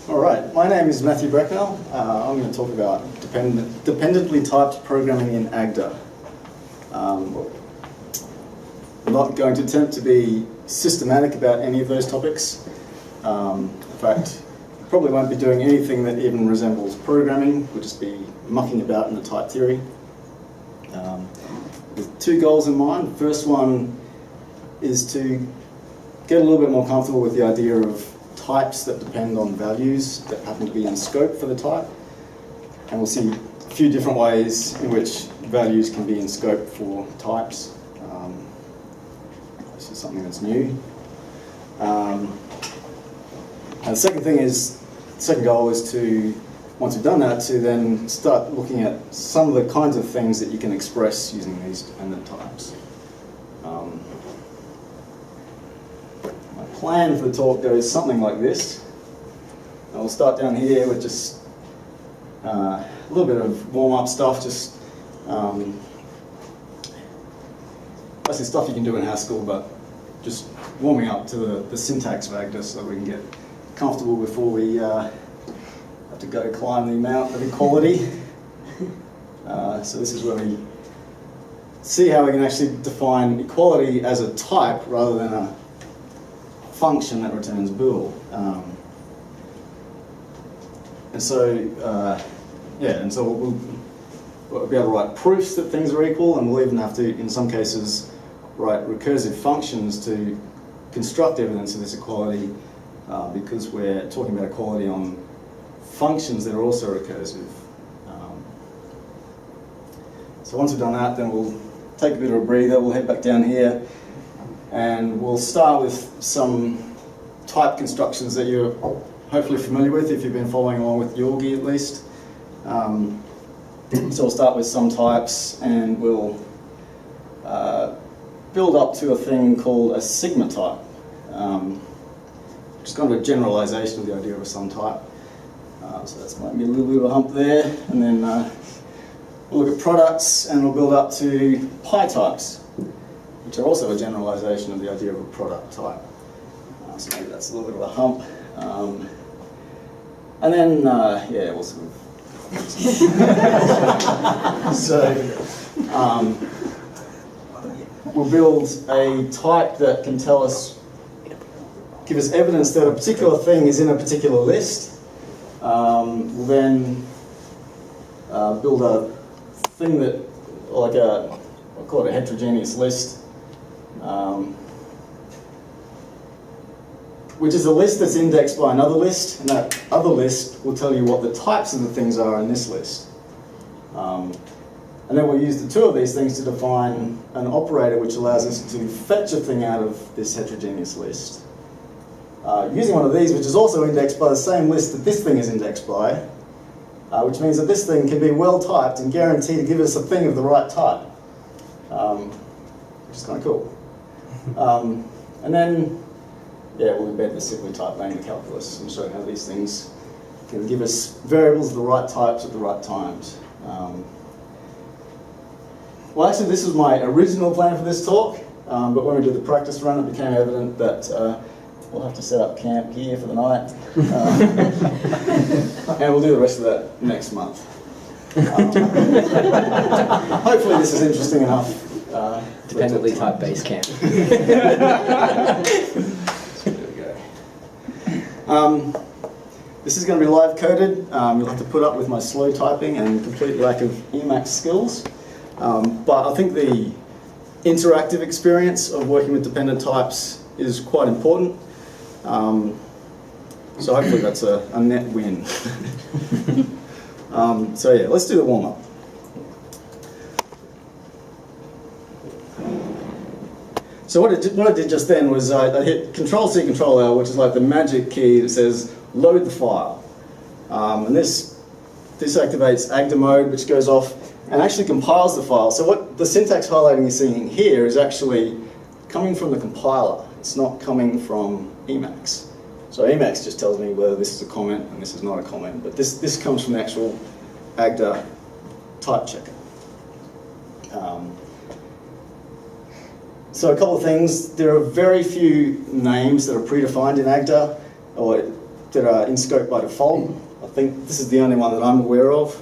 All right, my name is Matthew Brecknell. I'm going to talk about dependently typed programming in Agda. I'm not going to attempt to be systematic about any of those topics. In fact, probably won't be doing anything that even resembles programming. We'll just be mucking about in the type theory. With two goals in mind. The first one is to get a little bit more comfortable with the idea of types that depend on values that happen to be in scope for the type. And we'll see a few different ways in which values can be in scope for types. This is something that's new. And the second goal is to, once we've done that, to then start looking at some of the kinds of things that you can express using these dependent types. My plan for the talk goes something like this. And we'll start down here with just a little bit of warm-up stuff, just basically stuff you can do in Haskell, but just warming up to the syntax of Agda so that we can get comfortable before we have to go climb the amount of equality. So this is where we see how we can actually define equality as a type rather than a function that returns bool. And so we'll be able to write proofs that things are equal, and we'll even have to, in some cases, write recursive functions to construct evidence of this equality, because we're talking about equality on functions that are also recursive. So once we've done that, then we'll take a bit of a breather, we'll head back down here, and we'll start with some type constructions that you're hopefully familiar with if you've been following along with Yorgi at least. So we'll start with some types, and we'll build up to a thing called a sigma type, which is kind of a generalization of the idea of a sum type. So that's might be a little bit of a hump there, and then we'll look at products, and we'll build up to pi types, which are also a generalization of the idea of a product type. So maybe that's a little bit of a hump. And then, we'll sort of... we'll build a type that can give us evidence that a particular thing is in a particular list. We'll then build a thing that, like I'll call it a heterogeneous list, which is a list that's indexed by another list, and that other list will tell you what the types of the things are in this list. And then we'll use the two of these things to define an operator which allows us to fetch a thing out of this heterogeneous list. Using one of these, which is also indexed by the same list that this thing is indexed by, which means that this thing can be well typed and guarantee to give us a thing of the right type, which is kind of cool. And then, we'll embed the simply type name in calculus and show how these things can give us variables of the right types at the right times. Well, actually, this was my original plan for this talk, but when we did the practice run, it became evident that we'll have to set up camp here for the night, and we'll do the rest of that next month. Hopefully this is interesting enough. Dependently type base camp. So there we go. This is going to be live coded. You'll have to put up with my slow typing and complete lack of Emacs skills. But I think the interactive experience of working with dependent types is quite important. So hopefully that's a net win. Let's do the warm-up. So what I did just then was I hit Control-C, Control-L, which is like the magic key that says load the file. And this activates Agda mode, which goes off and actually compiles the file. So what the syntax highlighting you're seeing here is actually coming from the compiler. It's not coming from Emacs. So Emacs just tells me whether this is a comment and this is not a comment, but this comes from the actual Agda type checker. So a couple of things. There are very few names that are predefined in Agda, or that are in scope by default. I think this is the only one that I'm aware of.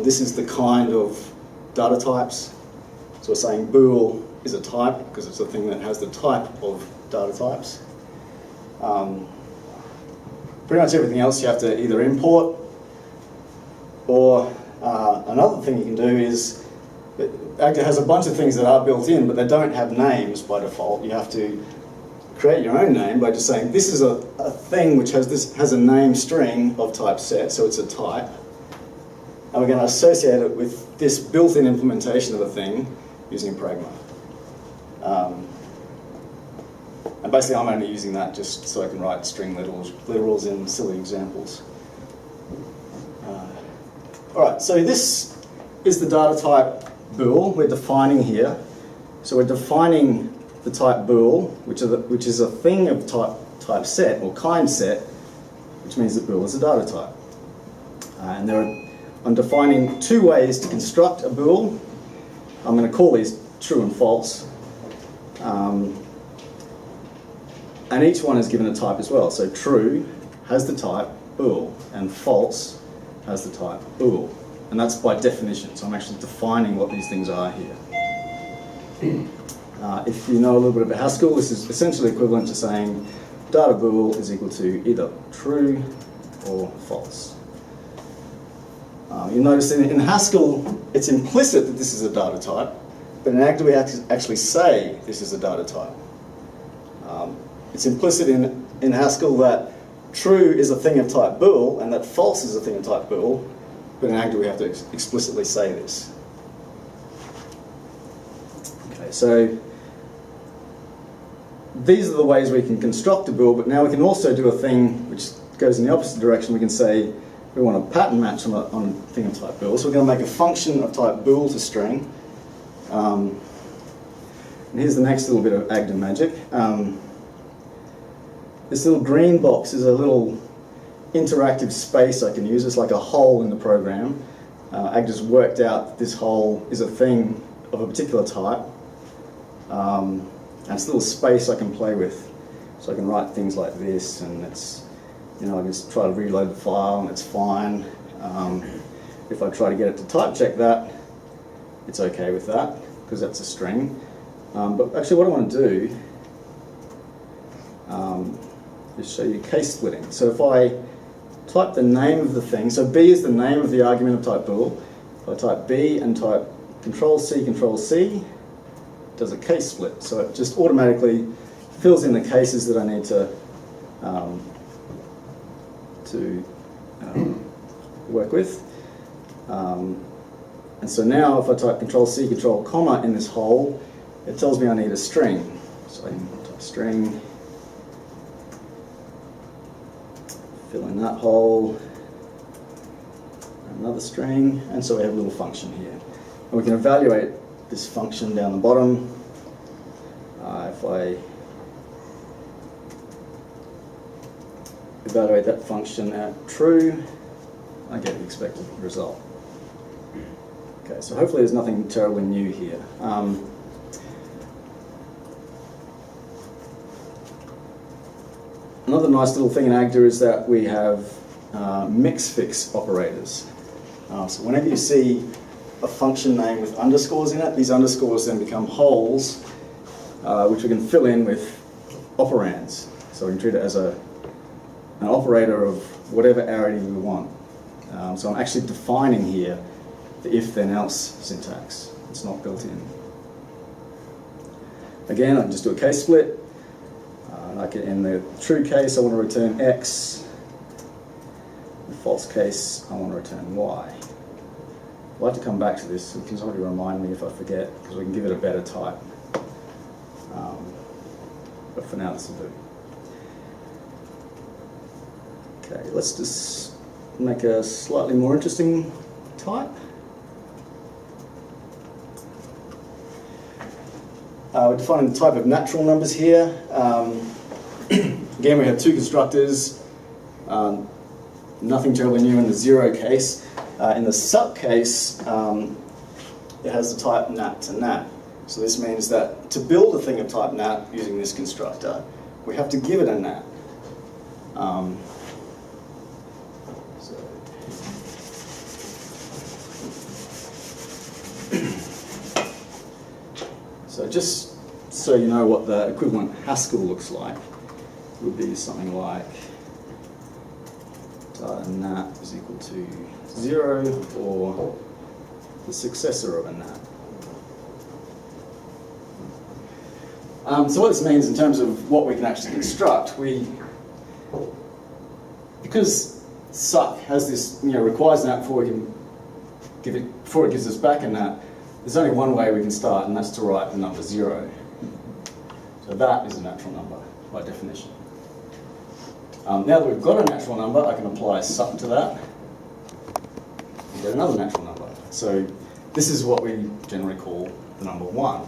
This is the kind of data types. So we're saying bool is a type because it's a thing that has the type of data types. Pretty much everything else you have to either import, or another thing you can do is, Agda has a bunch of things that are built in, but they don't have names by default. You have to create your own name by just saying this is a thing which has a name string of type set, so it's a type. And we're going to associate it with this built-in implementation of a thing using Brecknell. And basically I'm only using that just so I can write string literals in silly examples. Alright, so this is the data type bool we're defining here. So we're defining the type bool, which is a thing of type set, or kind set, which means that bool is a data type. And I'm defining two ways to construct a bool. I'm going to call these true and false. And each one is given a type as well. So true has the type bool, and false has the type bool. And that's by definition, so I'm actually defining what these things are here. If you know a little bit about Haskell, this is essentially equivalent to saying data bool is equal to either true or false. You'll notice in Haskell, it's implicit that this is a data type, but in Agda we actually say this is a data type. It's implicit in Haskell that true is a thing of type bool and that false is a thing of type bool, but in Agda we have to explicitly say this. Okay, so these are the ways we can construct a bool, but now we can also do a thing which goes in the opposite direction. We can say we want a pattern match on a thing of type bool, so we're going to make a function of type bool to string. And here's the next little bit of Agda magic. This little green box is a little interactive space I can use. It's like a hole in the program. Agda's worked out that this hole is a thing of a particular type. And it's a little space I can play with. So I can write things like this, and it's, you know, I can just try to reload the file and it's fine. If I try to get it to type check that, it's okay with that, because that's a string. But actually what I want to do is show you case splitting. So if I type the name of the thing, so B is the name of the argument of type bool. If I type B and type Control-C, it does a case split. So it just automatically fills in the cases that I need to work with. And so now if I type Control-C, Control-comma in this hole, it tells me I need a string. So I can type string, fill in that hole, another string, and so we have a little function here. And we can evaluate this function down the bottom. If I evaluate that function at true, I get the expected result. Okay, so hopefully there's nothing terribly new here. Another nice little thing in Agda is that we have mix-fix operators. So whenever you see a function name with underscores in it, these underscores then become holes, which we can fill in with operands. So we can treat it as an operator of whatever arity we want. So I'm actually defining here the if-then-else syntax. It's not built in. Again, I can just do a case split. Like in the true case, I want to return X. In the false case, I want to return Y. I'd like to come back to this. Can somebody remind me if I forget, because we can give it a better type. But for now, this will do. Okay, let's just make a slightly more interesting type. We're defining the type of natural numbers here. Again, we have two constructors. Nothing terribly new in the zero case. In the sup case, it has the type nat to nat. So this means that to build a thing of type nat using this constructor, we have to give it a nat. So So just so you know what the equivalent Haskell looks like, would be something like data nat is equal to 0 or the successor of a nat. So what this means in terms of what we can actually construct, because suck has this, requires nat before we can give it, before it gives us back a nat, there's only one way we can start, and that's to write the number 0. So that is a natural number by definition. Now that we've got a natural number, I can apply suck to that and get another natural number. So this is what we generally call the number 1.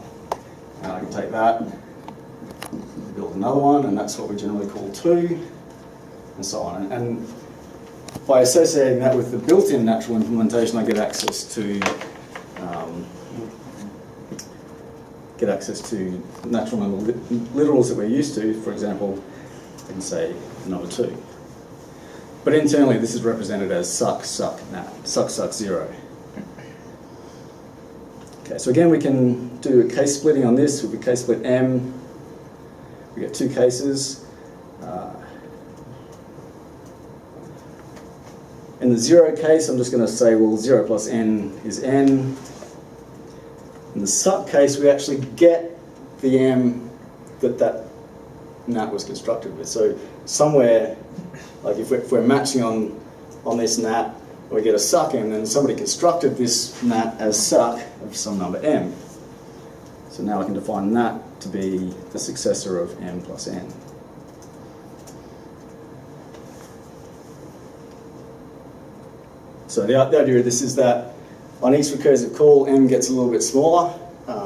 And I can take that, build another one, and that's what we generally call 2, and so on. And by associating that with the built-in natural implementation, I get access to natural number literals that we're used to. For example, I can say number 2. But internally, this is represented as suck, suck, nat, suck, suck, 0. Okay, so again, we can do a case splitting on this. With the case split M, we get 2 cases. In the 0 case, I'm just going to say, well, 0 plus n is n. In the suck case, we actually get the m that nat was constructed with. So somewhere, like if we're matching on this nat, we get a suck m, then somebody constructed this nat as suck of some number m. So now I can define that to be the successor of m plus n. So the idea of this is that on each recursive call, m gets a little bit smaller.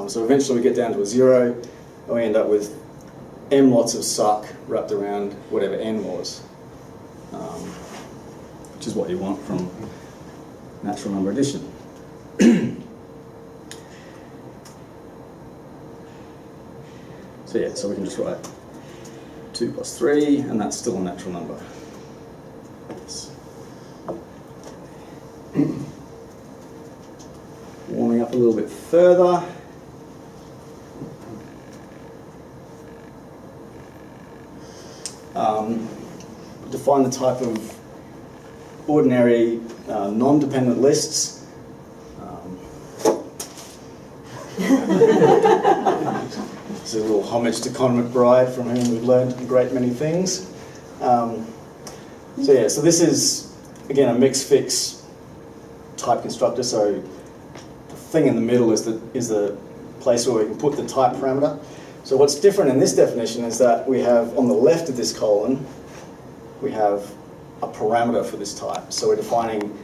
So eventually we get down to a 0, and we end up with m lots of suck wrapped around whatever n was, which is what you want from natural number addition. So we can just write 2 plus 3, and that's still a natural number. Yes. Warming up a little bit further. Define the type of ordinary non-dependent lists. This is a little homage to Conor McBride, from whom we've learned a great many things. So this is, again, a mix-fix type constructor. So the thing in the middle is the place where we can put the type parameter. So what's different in this definition is that we have, on the left of this colon, we have a parameter for this type. So we're defining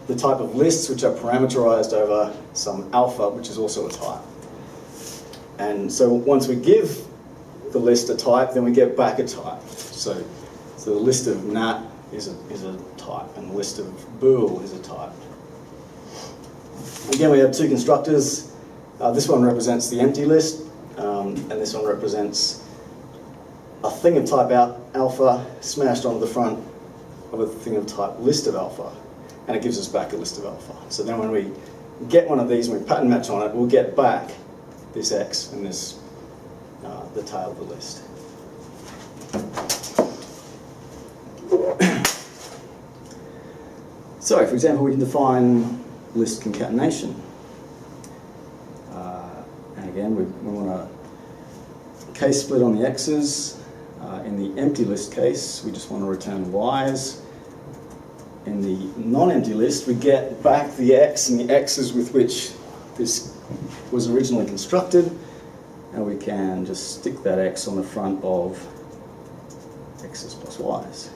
the type of lists which are parameterized over some alpha, which is also a type. And so once we give the list a type, then we get back a type. So the list of nat is a type, and the list of bool is a type. Again, we have 2 constructors. This one represents the empty list, and this one represents a thing of type alpha smashed onto the front of a thing of type list of alpha, and it gives us back a list of alpha. So then when we get one of these and we pattern match on it, we'll get back this x and this, the tail of the list. So, for example, we can define list concatenation. And again, we want a case split on the x's. In the empty list case, we just want to return y's. In the non-empty list, we get back the x and the x's with which this was originally constructed, and we can just stick that x on the front of x's plus y's.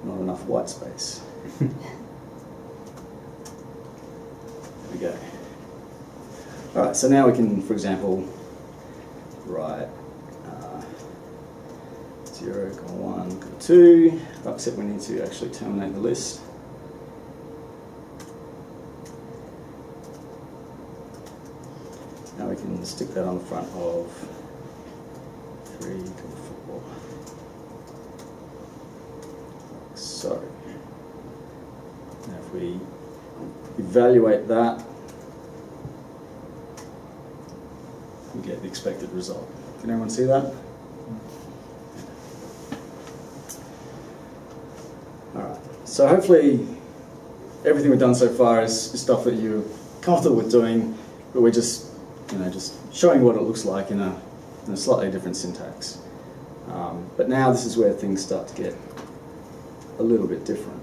Not enough white space. There we go. All right, so now we can, for example, write 0, 1, 2, except we need to actually terminate the list. Now we can stick that on the front of 3 to 4. So, now if we evaluate that, we get the expected result. Can everyone see that? Alright, so hopefully everything we've done so far is stuff that you're comfortable with doing, but we're just, just showing what it looks like in a slightly different syntax. But now this is where things start to get a little bit different.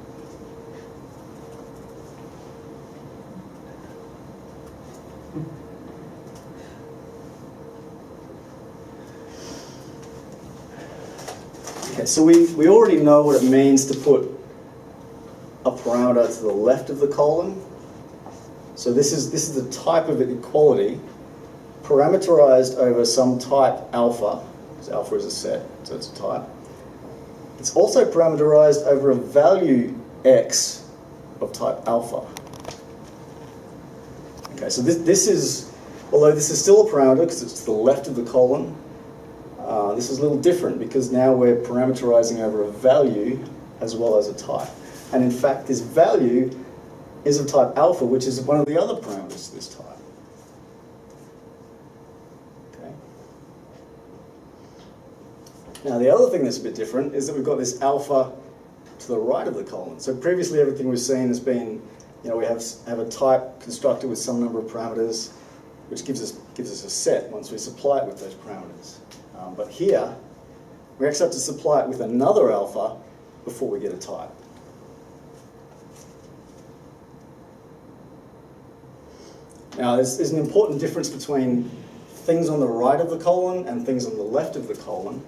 Okay, so we already know what it means to put a parameter to the left of the colon. So this is the type of equality parameterized over some type alpha, because alpha is a set, so it's a type. It's also parameterized over a value x of type alpha. Okay, so this is, although this is still a parameter because it's to the left of the colon, this is a little different because now we're parameterizing over a value as well as a type. And in fact, this value is of type alpha, which is one of the other parameters of this type. Okay. Now, the other thing that's a bit different is that we've got this alpha to the right of the colon. So previously, everything we've seen has been, we have a type constructed with some number of parameters, which gives us a set once we supply it with those parameters. But here, we actually have to supply it with another alpha before we get a type. Now, there's an important difference between things on the right of the colon and things on the left of the colon.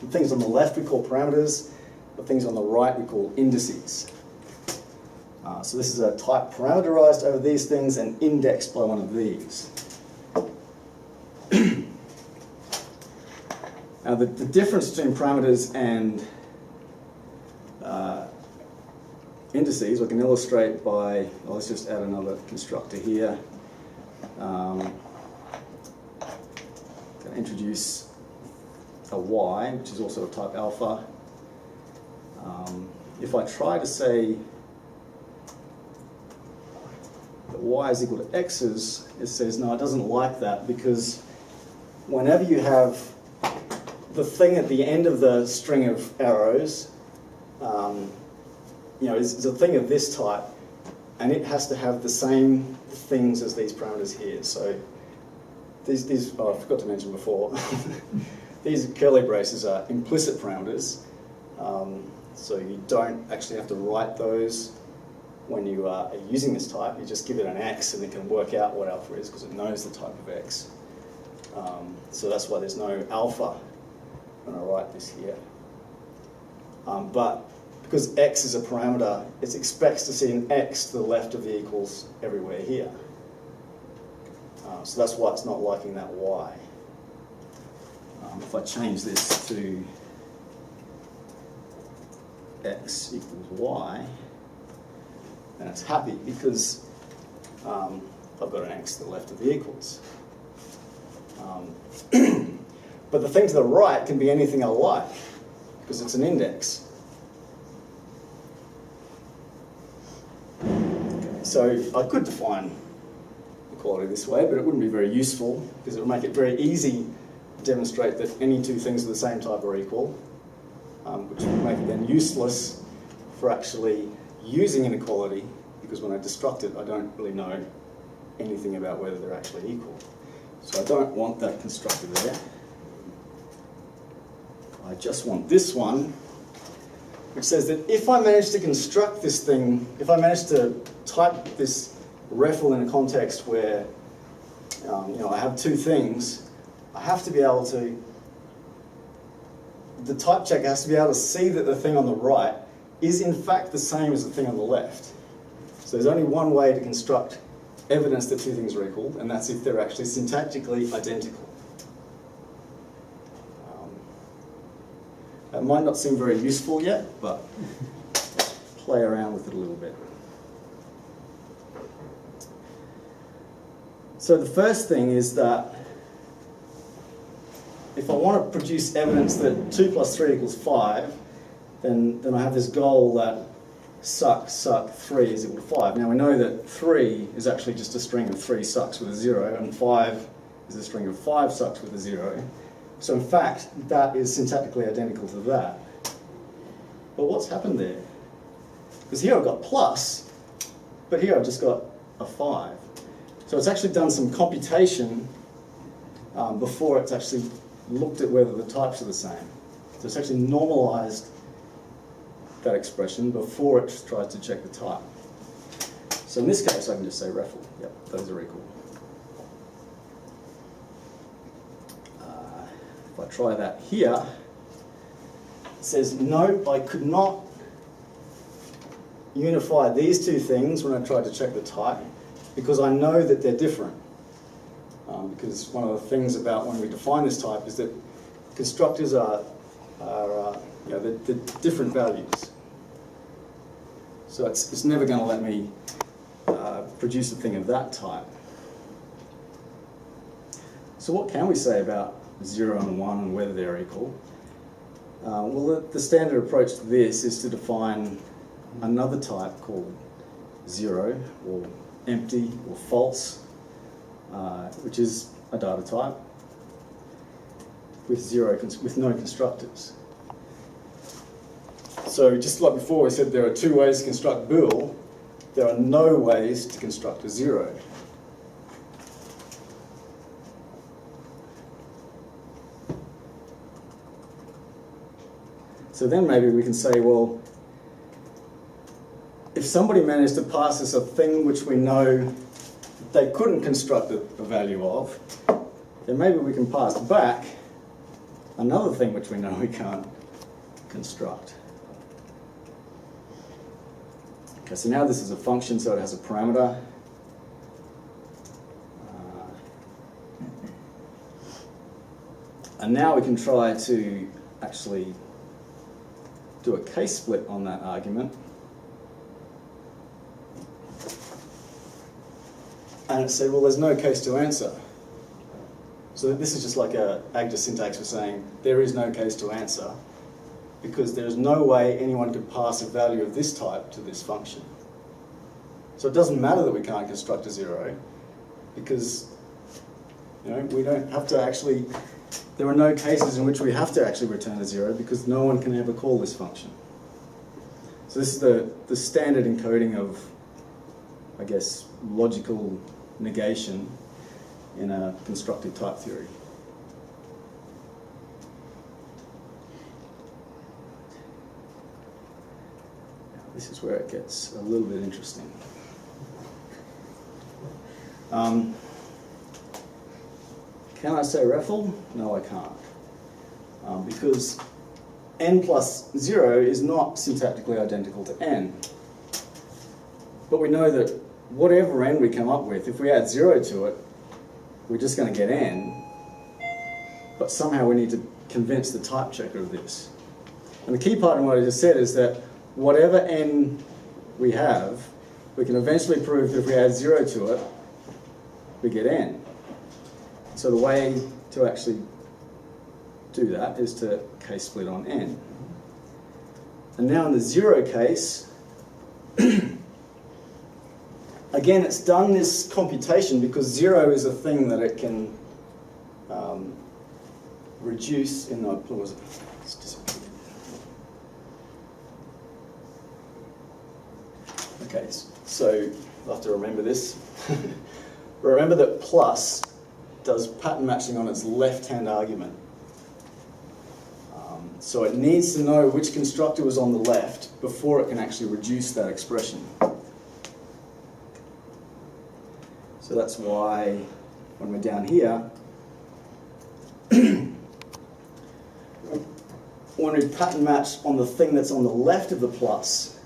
Things on the left we call parameters, but things on the right we call indices. So this is a type parameterized over these things and indexed by one of these. Now, the difference between parameters and indices I can illustrate by, well, let's just add another constructor here. Going to introduce a y, which is also a type alpha. If I try to say that y is equal to x's, it says no, it doesn't like that, because whenever you have the thing at the end of the string of arrows, is a thing of this type, and it has to have the same things as these parameters here. So these I forgot to mention before, these curly braces are implicit parameters, so you don't actually have to write those when you are using this type. You just give it an x and it can work out what alpha is because it knows the type of x. So that's why there's no alpha when I write this here. But because x is a parameter, it expects to see an x to the left of the equals everywhere here. So that's why it's not liking that y. If I change this to x equals y, then it's happy because I've got an x to the left of the equals. But the thing to the right can be anything I like because it's an index. Okay, so I could define equality this way, but it wouldn't be very useful because it would make it very easy to demonstrate that any two things of the same type are equal, which would make it then useless for actually using inequality, because when I destruct it, I don't really know anything about whether they're actually equal. So I don't want that constructor there. I just want this one, which says that if I manage to construct this thing, if I manage to type this REFL in a context where I have two things, I have to be able to, the type checker has to be able to see that the thing on the right is in fact the same as the thing on the left. So there's only one way to construct evidence that two things are equal, and that's if they're actually syntactically identical. That might not seem very useful yet, but play around with it a little bit. So the first thing is that if I want to produce evidence that 2 plus 3 equals 5, then I have this goal that suck 3 is equal to 5. Now we know that 3 is actually just a string of 3 sucks with a 0, and 5 is a string of 5 sucks with a 0. So in fact, that is syntactically identical to that. But what's happened there? Because here I've got plus, but here I've just got a 5. So it's actually done some computation before it's actually looked at whether the types are the same. So it's actually normalized that expression before it tries to check the type. So in this case, I can just say REFL. Yep, those are equal. If I try that here, it says, no, I could not unify these two things when I tried to check the type because I know that they're different. Because one of the things about when we define this type is that constructors are they're different values. So it's never going to let me produce a thing of that type. So what can we say about 0 and 1 and whether they're equal? Well, the standard approach to this is to define another type called 0 or empty or false, which is a data type with no constructors. So just like before we said there are two ways to construct bool, there are no ways to construct a 0. So then maybe we can say, well, if somebody managed to pass us a thing which we know they couldn't construct a value of, then maybe we can pass back another thing which we know we can't construct. Okay, so now this is a function, so it has a parameter. And now we can try to actually do a case split on that argument. And it said, well, there's no case to answer. So this is just like a Agda syntax for saying there is no case to answer because there's no way anyone could pass a value of this type to this function. So it doesn't matter that we can't construct a 0 because we don't have to actually, there are no cases in which we have to actually return a 0 because no one can ever call this function. So this is the standard encoding of, I guess, logical negation in a constructive type theory. Now, this is where it gets a little bit interesting. Can I say REFL? No, I can't. Because n plus 0 is not syntactically identical to n. But we know that whatever n we come up with, if we add 0 to it, we're just going to get n. But somehow we need to convince the type checker of this. And the key part in what I just said is that whatever n we have, we can eventually prove that if we add 0 to it, we get n. So the way to actually do that is to case split on n. And now in the 0 case, again, it's done this computation because 0 is a thing that it can reduce in the, what was it? It's disappeared. Okay, so I'll have to remember this. Remember that plus does pattern matching on its left-hand argument. So it needs to know which constructor was on the left before it can actually reduce that expression. So that's why when we're down here, when we pattern match on the thing that's on the left of the plus,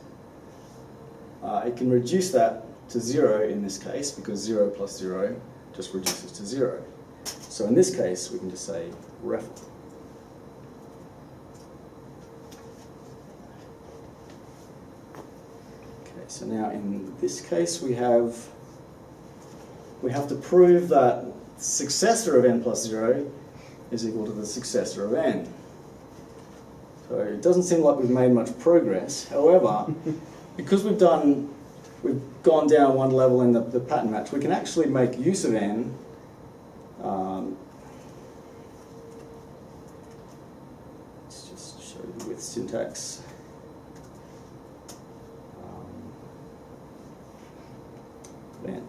it can reduce that to 0 in this case, because 0 plus 0 just reduces to 0. So in this case, we can just say REFL. Okay, so now in this case, we have to prove that the successor of n plus 0 is equal to the successor of n. So it doesn't seem like we've made much progress. However, because we've gone down one level in the pattern match, we can actually make use of n. Let's just show you with syntax. N.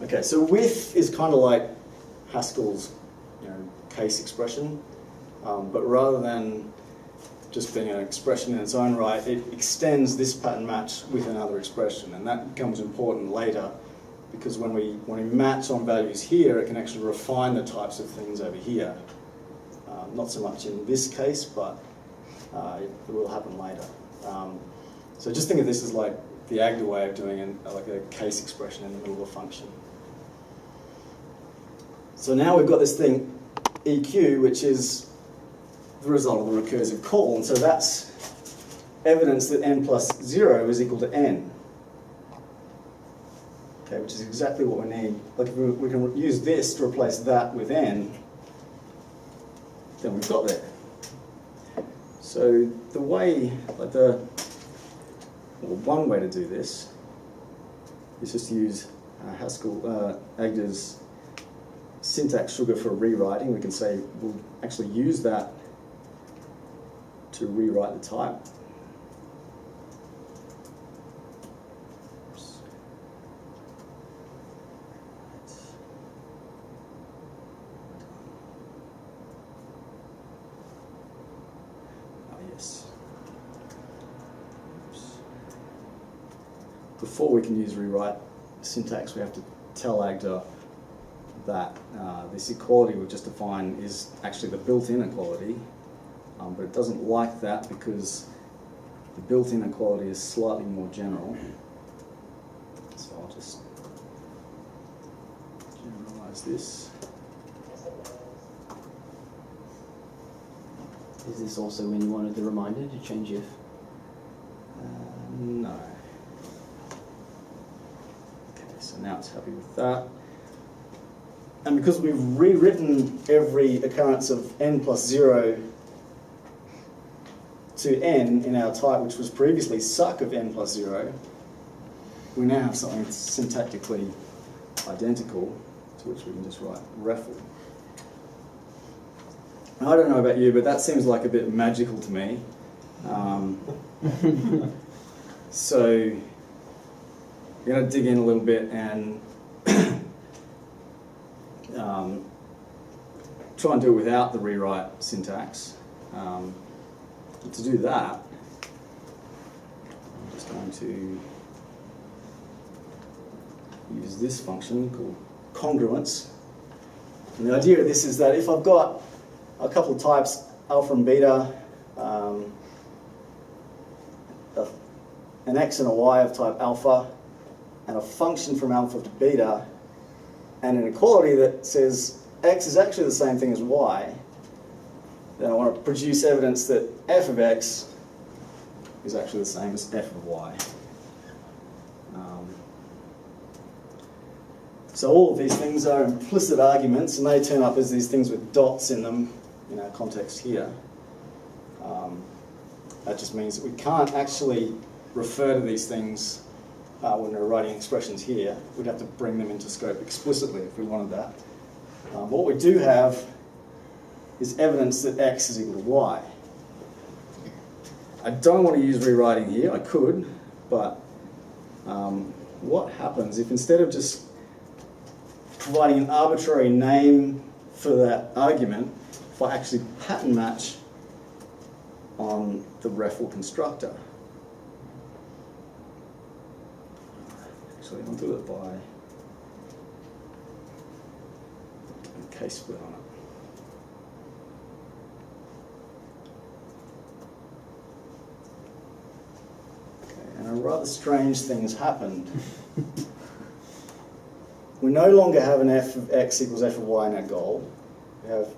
Okay, so with is kind of like Haskell's, case expression, but rather than just being an expression in its own right, it extends this pattern match with another expression, and that becomes important later because when we match on values here, it can actually refine the types of things over here. Not so much in this case, but it will happen later. So just think of this as like the Agda way of doing it, like a case expression in the middle of a function. So now we've got this thing EQ, which is the result of the recursive call, and so that's evidence that n plus 0 is equal to n. Okay, which is exactly what we need. Like if we can use this to replace that with n, then we've got there. So the way, one way to do this is just to use Agda's syntax sugar for rewriting. We can say we'll actually use that to rewrite the type. Before we can use rewrite syntax, we have to tell Agda that this equality we've just defined is actually the built-in equality, but it doesn't like that because the built-in equality is slightly more general. So I'll just generalize this. Is this also when you wanted the reminder to change if? No. So now it's happy with that. And because we've rewritten every occurrence of n plus 0 to n in our type, which was previously suck of n plus 0, we now have something that's syntactically identical, to which we can just write refl. I don't know about you, but that seems like a bit magical to me. So we're going to dig in a little bit and try and do it without the rewrite syntax. To do that, I'm just going to use this function called Congruence. And the idea of this is that if I've got a couple of types, alpha and beta, an x and a y of type alpha, and a function from alpha to beta, and an equality that says x is actually the same thing as y, then I want to produce evidence that f of x is actually the same as f of y. So all of these things are implicit arguments, and they turn up as these things with dots in them in our context here. That just means that we can't actually refer to these things when we're writing expressions here. We'd have to bring them into scope explicitly if we wanted that. What we do have is evidence that x is equal to y. I don't want to use rewriting here. I could, but what happens if instead of just providing an arbitrary name for that argument, if I actually pattern match on the refl constructor? Actually, I'll do it by a case split on it. Okay, and a rather strange thing has happened. We no longer have an f of x equals f of y in our goal. We have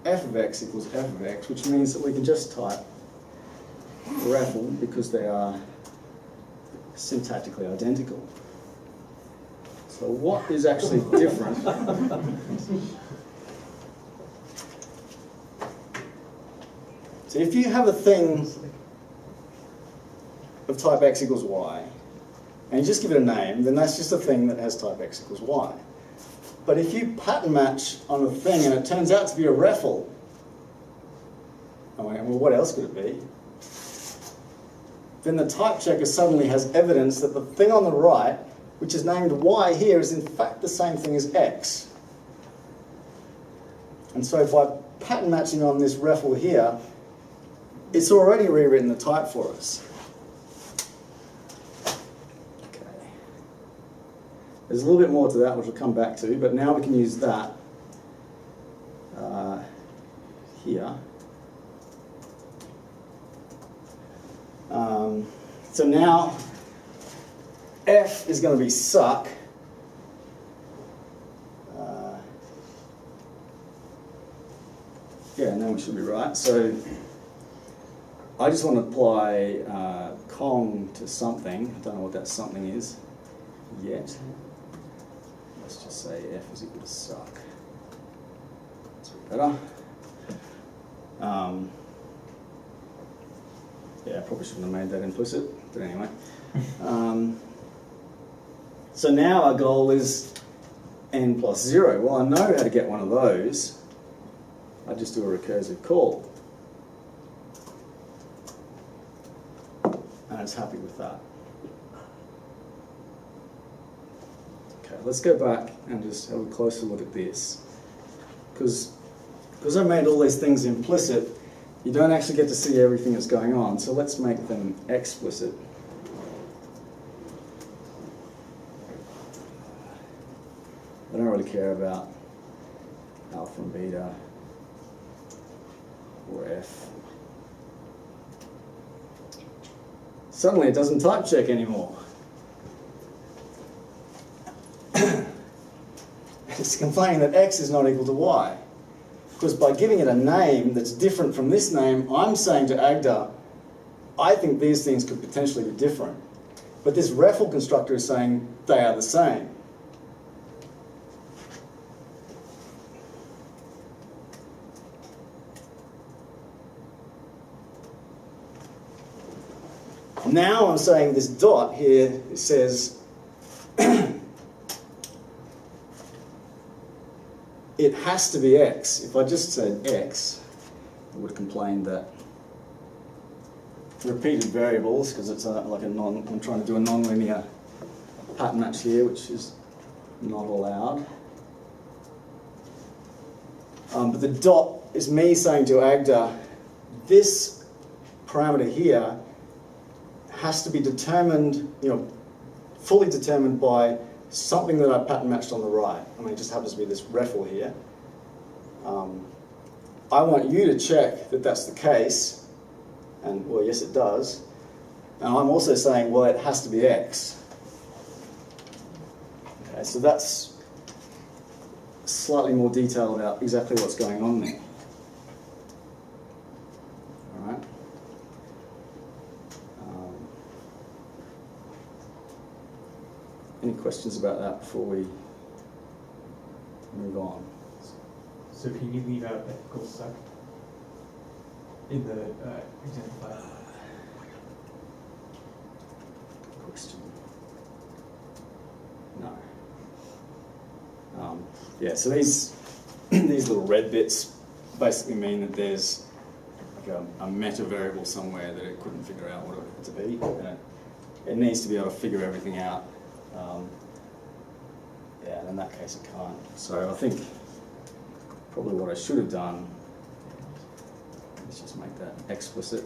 f of x equals f of x, which means that we can just type raffle because they are syntactically identical. So what is actually different? So if you have a thing of type x equals y, and you just give it a name, then that's just a thing that has type x equals y. But if you pattern match on a thing and it turns out to be a raffle, well, what else could it be? Then the type checker suddenly has evidence that the thing on the right, which is named y here, is in fact the same thing as x. And so by pattern matching on this raffle here, it's already rewritten the type for us. Okay. There's a little bit more to that, which we'll come back to, but now we can use that here. So now f is going to be suck. Yeah, and then we should be right. So I just want to apply Cong to something. I don't know what that something is yet. Let's just say f is equal to suck. That's a bit better. Yeah, I probably shouldn't have made that implicit, but anyway. So now our goal is n plus 0. Well, I know how to get one of those. I just do a recursive call. And it's happy with that. Okay, let's go back and just have a closer look at this. Because I made all these things implicit, you don't actually get to see everything that's going on. So let's make them explicit. I don't really care about alpha and beta or f. Suddenly it doesn't type check anymore. It's complaining that x is not equal to y. Because by giving it a name that's different from this name, I'm saying to Agda, I think these things could potentially be different. But this raffle constructor is saying they are the same. Now I'm saying this dot here, it says it has to be x. If I just said x, I would have complained that repeated variables, because it's like a I'm trying to do a non-linear pattern match here, which is not allowed. But the dot is me saying to Agda, this parameter here has to be determined, fully determined by something that I pattern matched on the right. I mean, it just happens to be this raffle here. I want you to check that that's the case, and well, yes, it does. And I'm also saying, well, it has to be x. Okay, so that's slightly more detail about exactly what's going on there. All right. Any questions about that before we move on? So can you leave out f equals suck in the example file? Good question. No. Yeah, so these little red bits basically mean that there's like a meta variable somewhere that it couldn't figure out what it wanted to be. And it needs to be able to figure everything out. Yeah, and in that case it can't. So I think probably what I should have done, let's just make that explicit.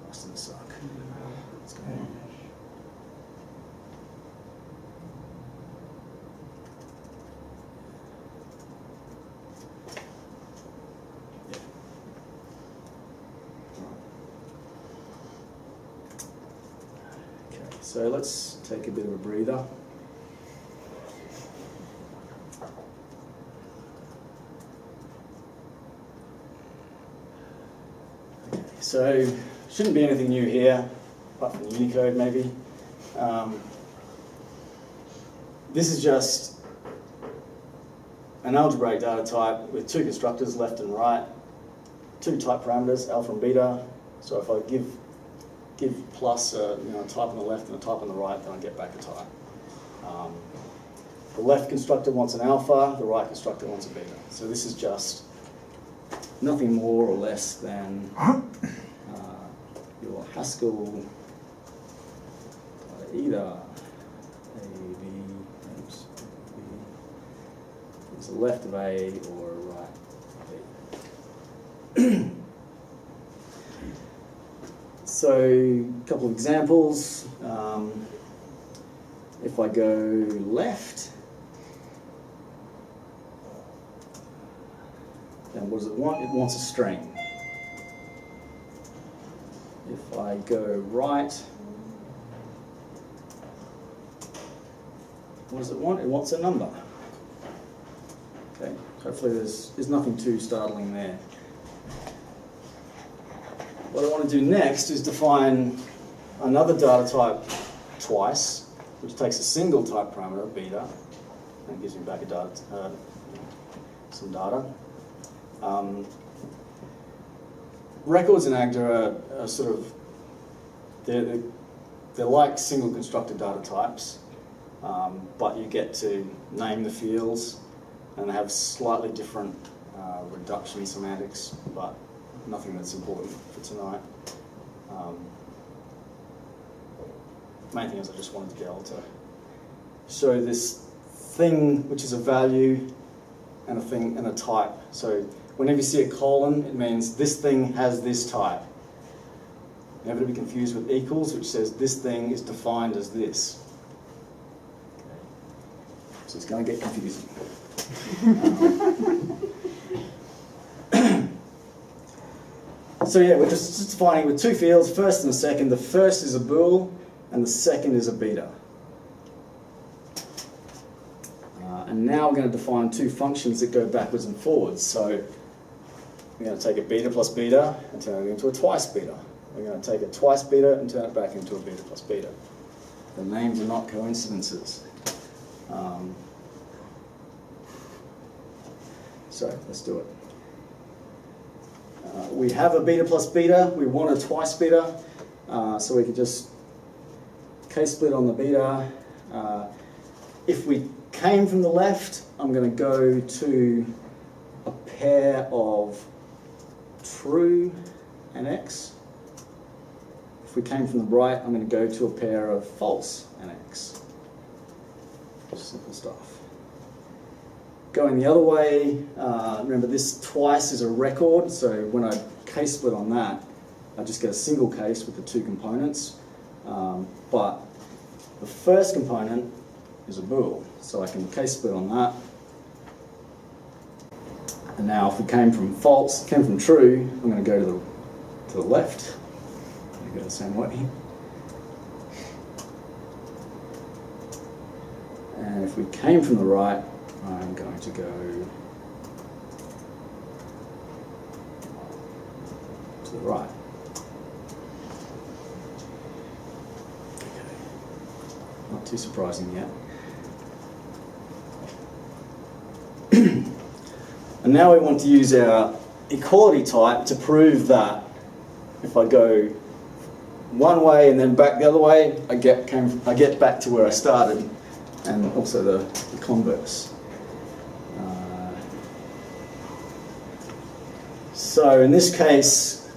Lost in the suck. What's going on? So let's take a bit of a breather. So, shouldn't be anything new here, apart from Unicode maybe. This is just an algebraic data type with two constructors, left and right, two type parameters, alpha and beta. So if I give plus a type on the left and a type on the right, then I get back a type. The left constructor wants an alpha, the right constructor wants a beta. So this is just nothing more or less than your Haskell either A, B, oops, B, it's a left of A or a right of B. So, a couple of examples. If I go left, then what does it want? It wants a string. If I go right, what does it want? It wants a number. Okay, hopefully there's nothing too startling there. What I want to do next is define another data type twice, which takes a single type parameter, beta, and gives me back a data, some data. Records in Agda are sort of, they're like single constructed data types, but you get to name the fields, and they have slightly different reduction semantics, but nothing that's important for tonight. Main thing is I just wanted to be able to show this thing, which is a value, and a thing and a type. So whenever you see a colon, it means this thing has this type. Never to be confused with equals, which says this thing is defined as this. Okay. So it's going to get confusing. So yeah, we're just defining with two fields, first and a second. The first is a bool, and the second is a beta. And now we're going to define two functions that go backwards and forwards. So we're going to take a beta plus beta and turn it into a twice beta. We're going to take a twice beta and turn it back into a beta plus beta. The names are not coincidences. So let's do it. We have a beta plus beta. We want a twice beta. So we could just k-split on the beta. If we came from the left, I'm going to go to a pair of true and x. If we came from the right, I'm going to go to a pair of false and x. Simple stuff. Going the other way, remember this twice is a record, so when I k-split on that, I just get a single case with the two components. But the first component is a bool, so I can k-split on that. And now if we came from false, came from true, I'm going to go to the left. I'm going to go the same way. And if we came from the right, I'm going to go to the right. Okay. Not too surprising yet. And now we want to use our equality type to prove that if I go one way and then back the other way, I get back to where I started, and also the converse. So in this case,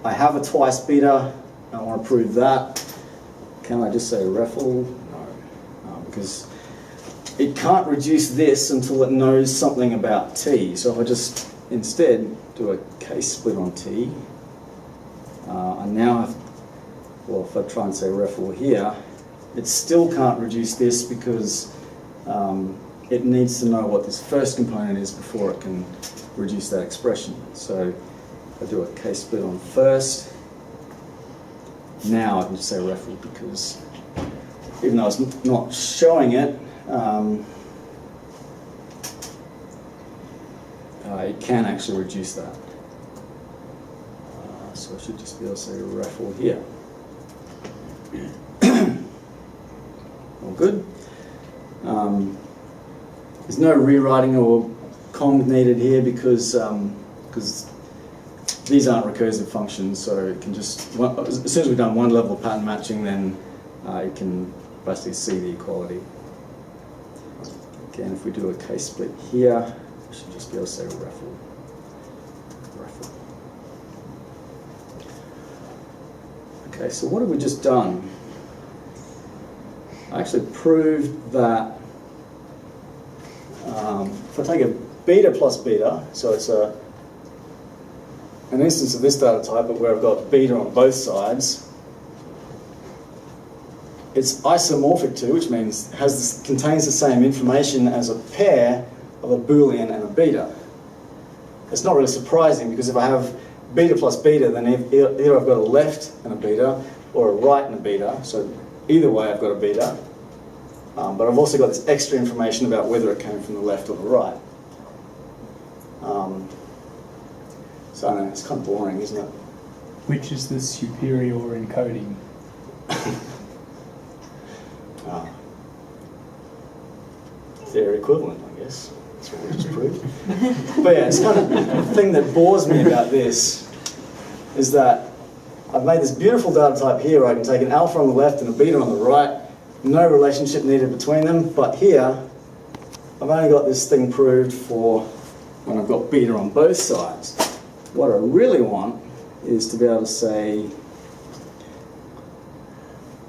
I have a twice beta, and I want to prove that. Can I just say REFL? No, because it can't reduce this until it knows something about t. So if I just instead do a k-split on t, I now have, well, if I try and say REFL here, it still can't reduce this because it needs to know what this first component is before it can reduce that expression. So if I do a k-split on first, now I can just say REFL because even though it's not showing it, it can actually reduce that. So should just be able to say raffle here. All good. There's no rewriting or cong needed here because these aren't recursive functions, so it can just, as soon as we've done one level of pattern matching, then you can basically see the equality. Again, if we do a case split here, we should just be able to say raffle. Okay, so what have we just done? I actually proved that if I take a beta plus beta, so it's an instance of this data type, but where I've got beta on both sides, it's isomorphic to, which means it contains the same information as a pair of a Boolean and a beta. It's not really surprising because if I have beta plus beta, then either I've got a left and a beta or a right and a beta, so either way I've got a beta. But I've also got this extra information about whether it came from the left or the right. So I know, it's kind of boring, isn't it? Which is the superior encoding? They're equivalent, I guess. That's what we just proved. But yeah, it's kind of the thing that bores me about this is that I've made this beautiful data type here where I can take an alpha on the left and a beta on the right, no relationship needed between them, but here I've only got this thing proved for when I've got beta on both sides. What I really want is to be able to say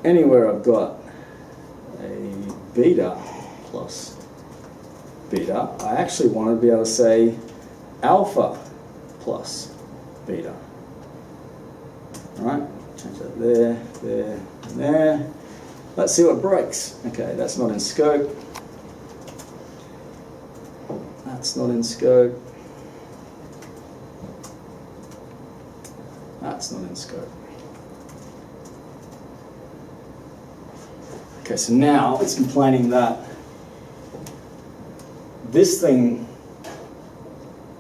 anywhere I've got a beta plus beta, I actually want to be able to say alpha plus beta. Alright, change that there, there, and there. Let's see what breaks. Okay, that's not in scope. That's not in scope. That's not in scope. Okay, so now it's complaining that this thing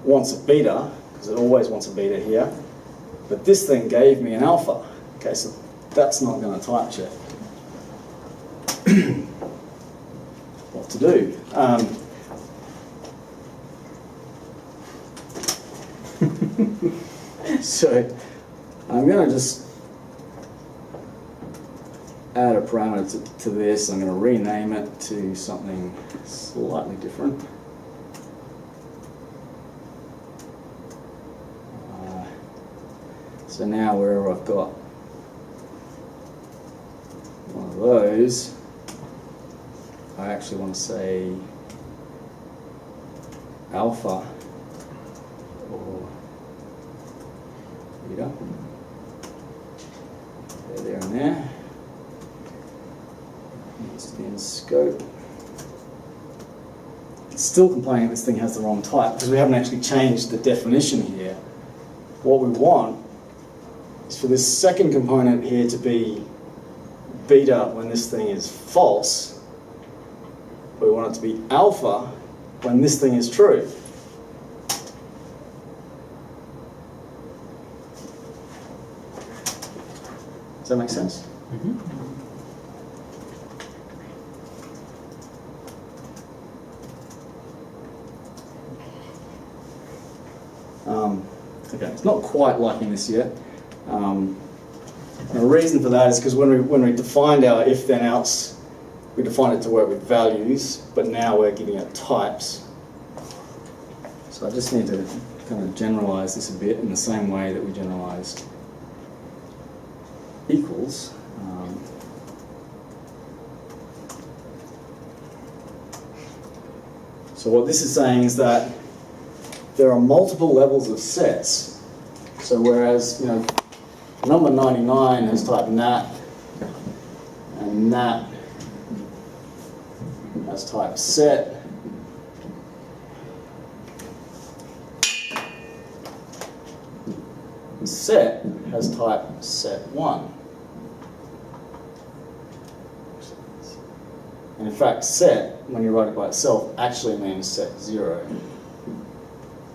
wants a beta, because it always wants a beta here, but this thing gave me an alpha. Okay, so that's not going to type check. What to do? So I'm going to just add a parameter to this. I'm going to rename it to something slightly different. So now wherever I've got one of those, I actually want to say alpha or beta. There and there. Needs to be in scope. It's still complaining this thing has the wrong type because we haven't actually changed the definition here. What we want is for this second component here to be beta when this thing is false. We want it to be alpha when this thing is true. Does that make sense? Mm-hmm. Okay, it's not quite liking this yet. And the reason for that is because when we defined our if then else, we defined it to work with values, but now we're giving it types. So I just need to kind of generalize this a bit in the same way that we generalized equals. So what this is saying is that there are multiple levels of sets. So whereas, you know, number 99 has type nat, and nat has type set, set has type set1. And in fact, set, when you write it by itself, actually means set0.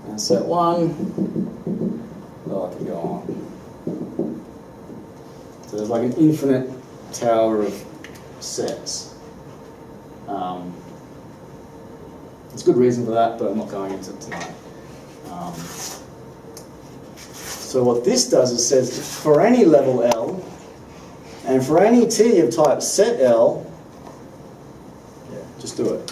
And set1, well, I can go on. So there's like an infinite tower of sets. There's good reason for that, but I'm not going into it tonight. So what this does is says for any level L, and for any T of type set L, yeah, just do it.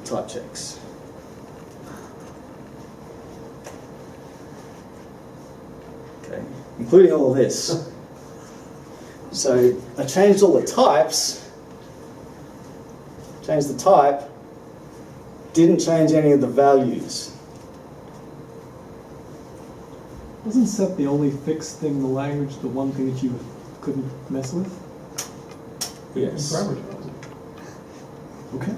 Type checks. Okay, including all of this. So I changed all the types, changed the type, didn't change any of the values. Wasn't set the only fixed thing in the language, the one thing that you couldn't mess with? Yes. Okay.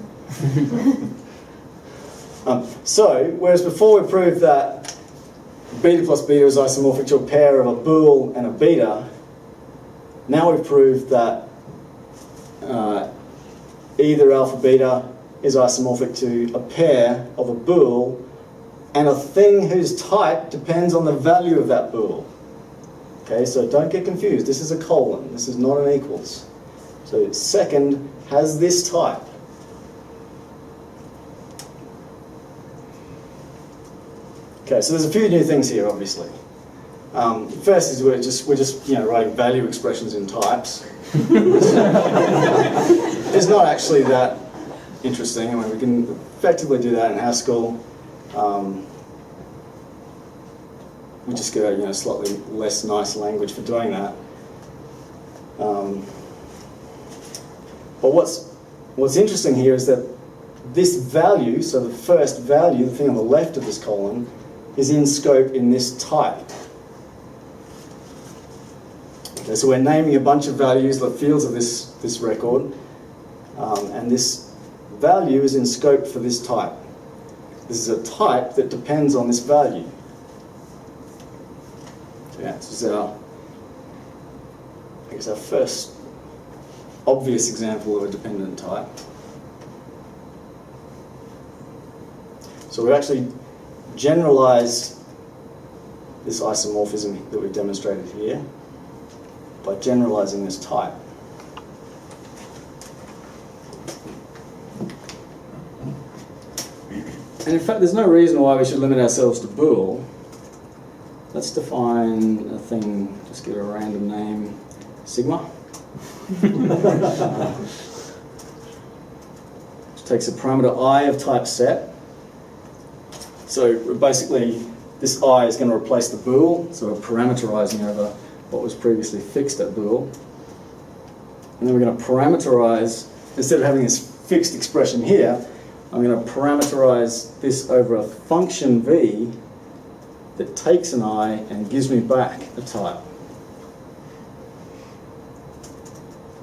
So, whereas before we proved that beta plus beta is isomorphic to a pair of a bool and a beta, now we've proved that either alpha beta is isomorphic to a pair of a bool and a thing whose type depends on the value of that bool. Okay, so don't get confused. This is a colon. This is not an equals. So second has this type. Okay, so there's a few new things here, obviously. First is we're just writing value expressions in types. It's not actually that interesting. I mean, we can effectively do that in Haskell. We just get a slightly less nice language for doing that. But what's interesting here is that this value, so the first value, the thing on the left of this column, is in scope in this type. Okay, so we're naming a bunch of values, the fields of this record, and this value is in scope for this type. This is a type that depends on this value. So yeah, this is our first obvious example of a dependent type. So we've actually generalized this isomorphism that we've demonstrated here by generalizing this type. And in fact, there's no reason why we should limit ourselves to bool. Let's define a thing, just give it a random name, sigma. Which takes a parameter I of type set. So basically, this I is going to replace the bool, so we're parameterizing over what was previously fixed at bool. And then we're going to parameterize, instead of having this fixed expression here, I'm going to parameterize this over a function v that takes an I and gives me back a type.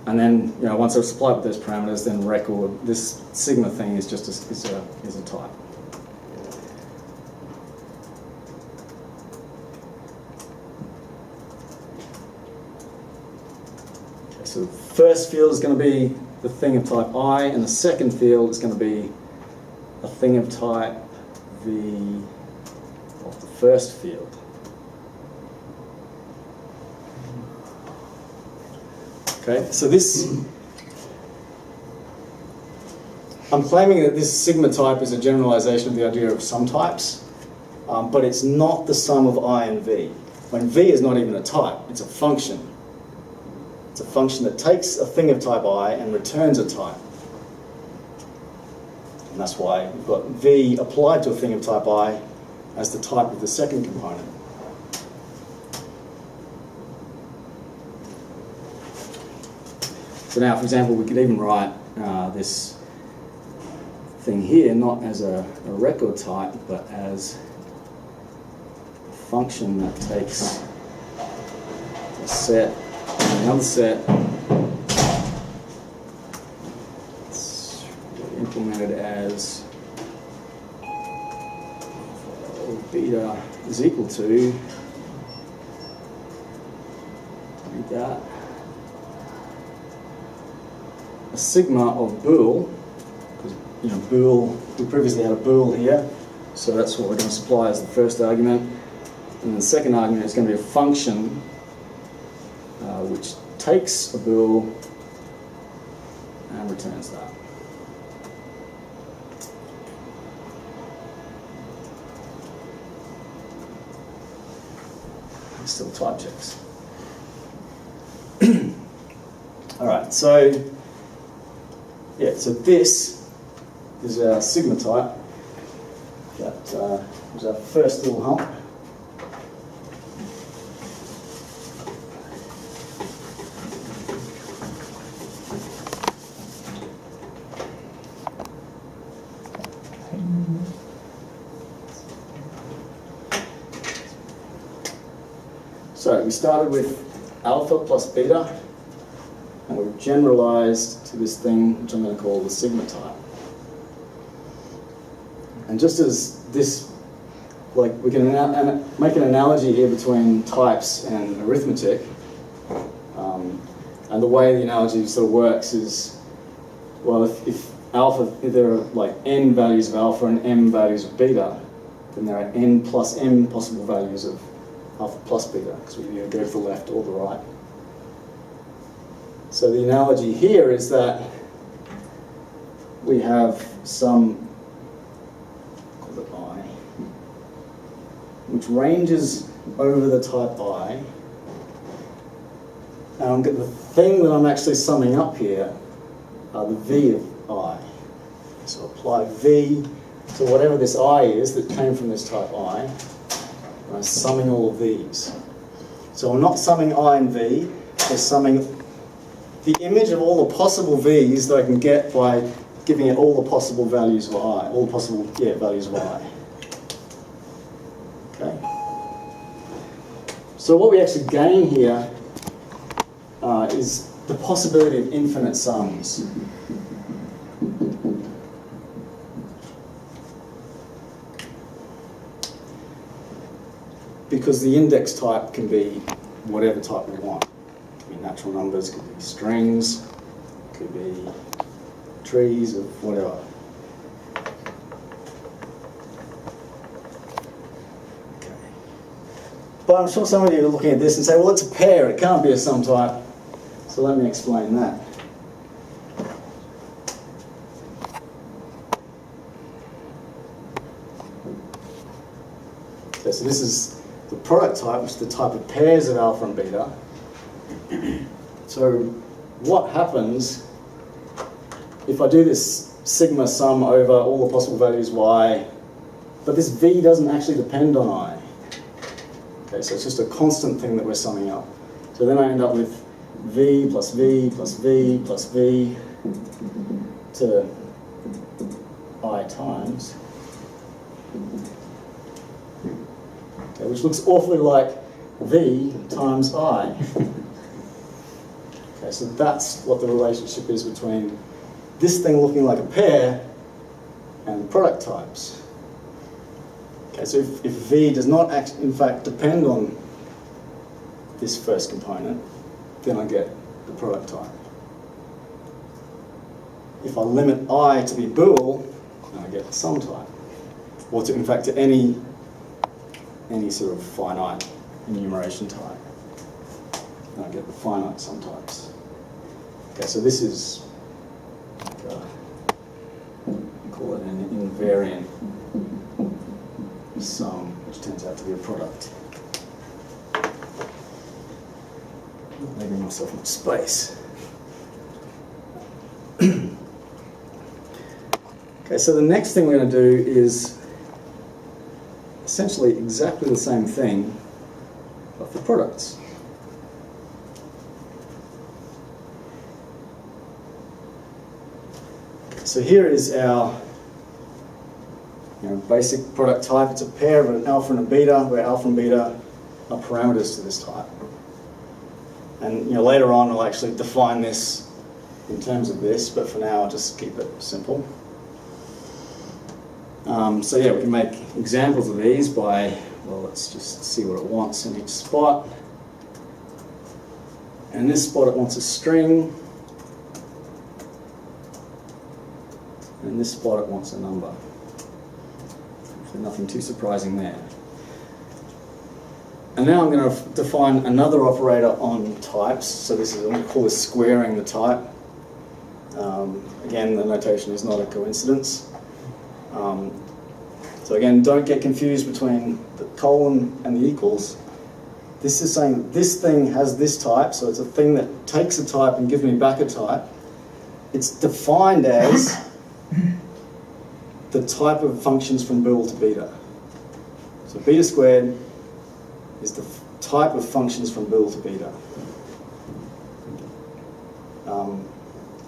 And then, once I've supplied with those parameters, then record this sigma thing is just is a type. Okay, so the first field is going to be the thing of type I, and the second field is going to be a thing of type v of the first field. Okay, so I'm claiming that this sigma type is a generalization of the idea of sum types, but it's not the sum of I and v. When v is not even a type, it's a function. It's a function that takes a thing of type I and returns a type. And that's why we've got v applied to a thing of type I as the type of the second component. So now, for example, we could even write this thing here not as a record type, but as a function that takes a set and another set. It's implemented as beta is equal to, read that, a sigma of bool, because bool, we previously had a bool here, So that's what we're going to supply as the first argument. And the second argument is going to be a function which takes a bool and returns that. Still type checks. All right, so this is our sigma type. That was our first little hump. So we started with alpha plus beta, and we've generalized to this thing which I'm going to call the sigma type. And just as this, like we can make an analogy here between types and arithmetic, and the way the analogy sort of works is, well, if there are like n values of alpha and m values of beta, then there are n plus m possible values of alpha plus beta, because we either go to the left or the right. So the analogy here is that we have some, call it I, which ranges over the type I, and the thing that I'm actually summing up here are the v of I. So apply v to whatever this I is that came from this type I, and I'm summing all of these. So I'm not summing I and v, I'm summing the image of all the possible v's that I can get by giving it all the possible values of I, all the possible values of I. Okay. So what we actually gain here is the possibility of infinite sums. Because the index type can be whatever type we want. It could be natural numbers, it could be strings, it could be trees, or whatever. Okay. But I'm sure some of you are looking at this and say, well, it's a pair, it can't be a sum type. So let me explain that. Okay, so this is the product type, which is the type of pairs of alpha and beta. So what happens if I do this sigma sum over all the possible values y, but this v doesn't actually depend on I? Okay, so it's just a constant thing that we're summing up. So then I end up with v plus v plus v plus v to I times. Okay, which looks awfully like v times I. Okay, so that's what the relationship is between this thing looking like a pair and product types. Okay, so if v does not in fact depend on this first component, then I get the product type. If I limit I to be bool, then I get the sum type. Or to, in fact, to any sort of finite enumeration type. And I get the finite sum types. Okay, so this is, call it an invariant sum, which turns out to be a product. Leaving myself much space. Okay, so the next thing we're going to do is essentially exactly the same thing, but for products. So here is our basic product type. It's a pair of an alpha and a beta, where alpha and beta are parameters to this type. And later on I'll actually define this in terms of this, but for now I'll just keep it simple. So yeah, we can make examples of these by, well, let's just see what it wants in each spot. And in this spot it wants a string. And in this spot it wants a number. So nothing too surprising there. And now I'm going to define another operator on types. So this is, I'm going to call this squaring the type. Again, the notation is not a coincidence. So again, don't get confused between the colon and the equals. This is saying that this thing has this type, so it's a thing that takes a type and gives me back a type. It's defined as the type of functions from bool to beta. So beta squared is the type of functions from bool to beta.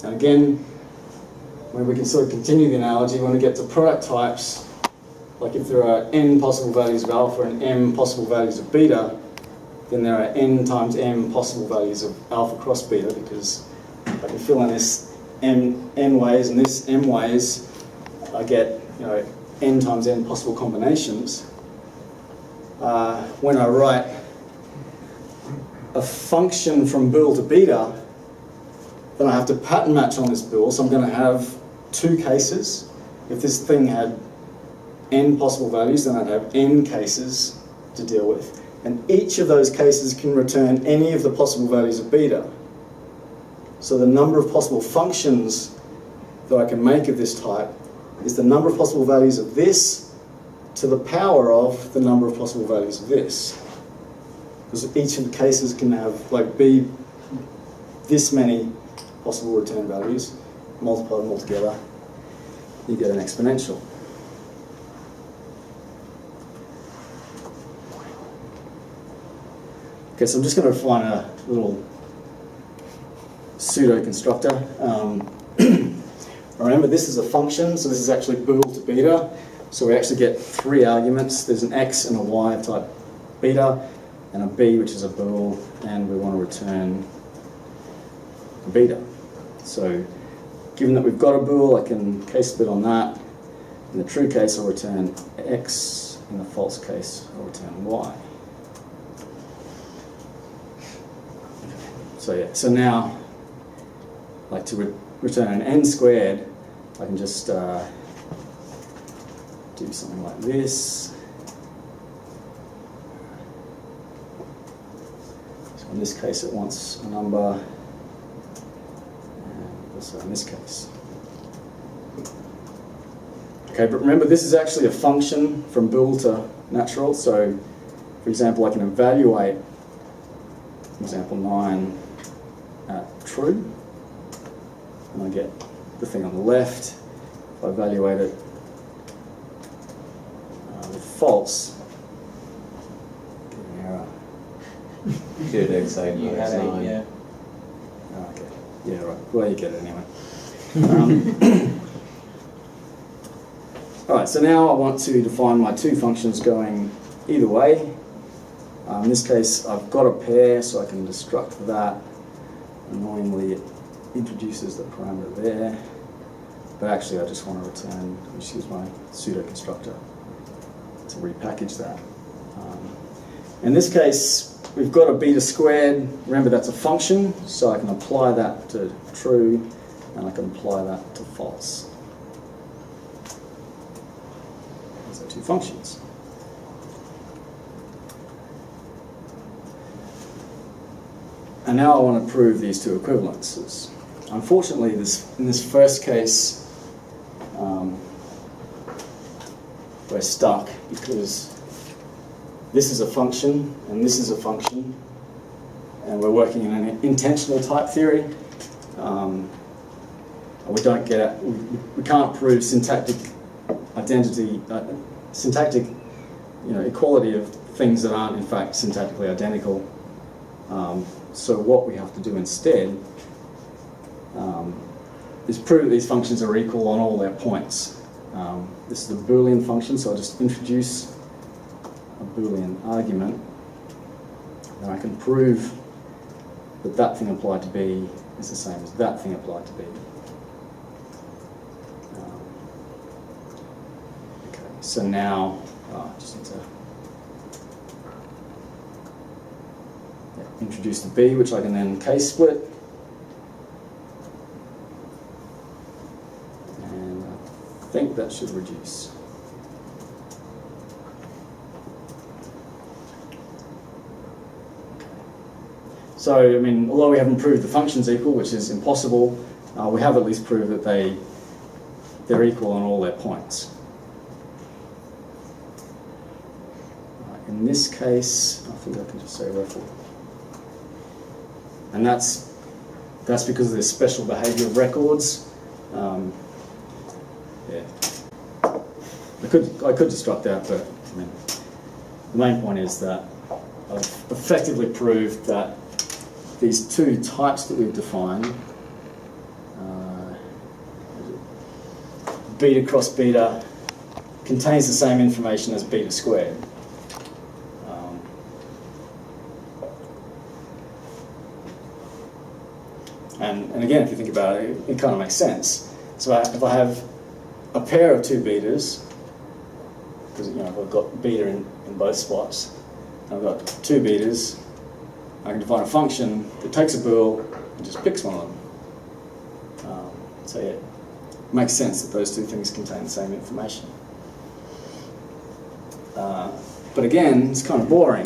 And again, when we can sort of continue the analogy, when we get to product types, like if there are n possible values of alpha and m possible values of beta, then there are n times m possible values of alpha cross beta, because I can fill in this n ways and this m ways, I get, you know, n times n possible combinations. When I write a function from bool to beta, then I have to pattern match on this bool, so I'm going to have two cases. If this thing had n possible values, then I'd have n cases to deal with. And each of those cases can return any of the possible values of beta. So the number of possible functions that I can make of this type is the number of possible values of this to the power of the number of possible values of this. Because each of the cases can have, like, be this many possible return values, multiply them all together, you get an exponential. Okay, so I'm just going to define a little pseudo constructor. Remember, this is a function, so this is actually bool to beta. So we actually get three arguments. There's an x and a y of type beta, and a b, which is a bool, and we want to return a beta. So given that we've got a bool, I can case split on that. In the true case, I'll return x. In the false case, I'll return y. So yeah, so now, like to return an n squared, I can just do something like this. So in this case, it wants a number, and also in this case. Okay, but remember, this is actually a function from bool to natural. So, for example, I can evaluate example 9 at true, and I get the thing on the left. If I evaluate it with false, get an error. You did exactly You had it, yeah. Oh, okay. Yeah, right. Well, you get it anyway. Alright, so now I want to define my two functions going either way. In this case, I've got a pair, so I can destruct that. Annoyingly, it introduces the parameter there. But actually, I just want to return, which is my pseudo constructor, to repackage that. In this case, we've got a beta squared. Remember, that's a function, so I can apply that to true, and I can apply that to false. Those are two functions. And now I want to prove these two equivalences. Unfortunately, in this first case, we're stuck because this is a function and this is a function, and we're working in an intentional type theory. We don't get we can't prove syntactic identity, syntactic, equality of things that aren't in fact syntactically identical. So what we have to do instead is prove that these functions are equal on all their points. This is a Boolean function, so I'll just introduce a Boolean argument. And I can prove that that thing applied to B is the same as that thing applied to B. Okay, so now I just need to introduce the B, which I can then case split. And I think that should reduce. So, I mean, although we haven't proved the function's equal, which is impossible, we have at least proved that they're equal on all their points. In this case, I think I can just say REFL. And that's because of this special behavior of records. Yeah. I could just drop that, but I mean, the main point is that I've effectively proved that these two types that we've defined, beta cross beta, contains the same information as beta squared. And again, if you think about it, it kind of makes sense. So if I have a pair of two betas, because I've got beta in both spots, I've got two betas, I can define a function that takes a bool and just picks one of them. So yeah, it makes sense that those two things contain the same information. But again, it's kind of boring.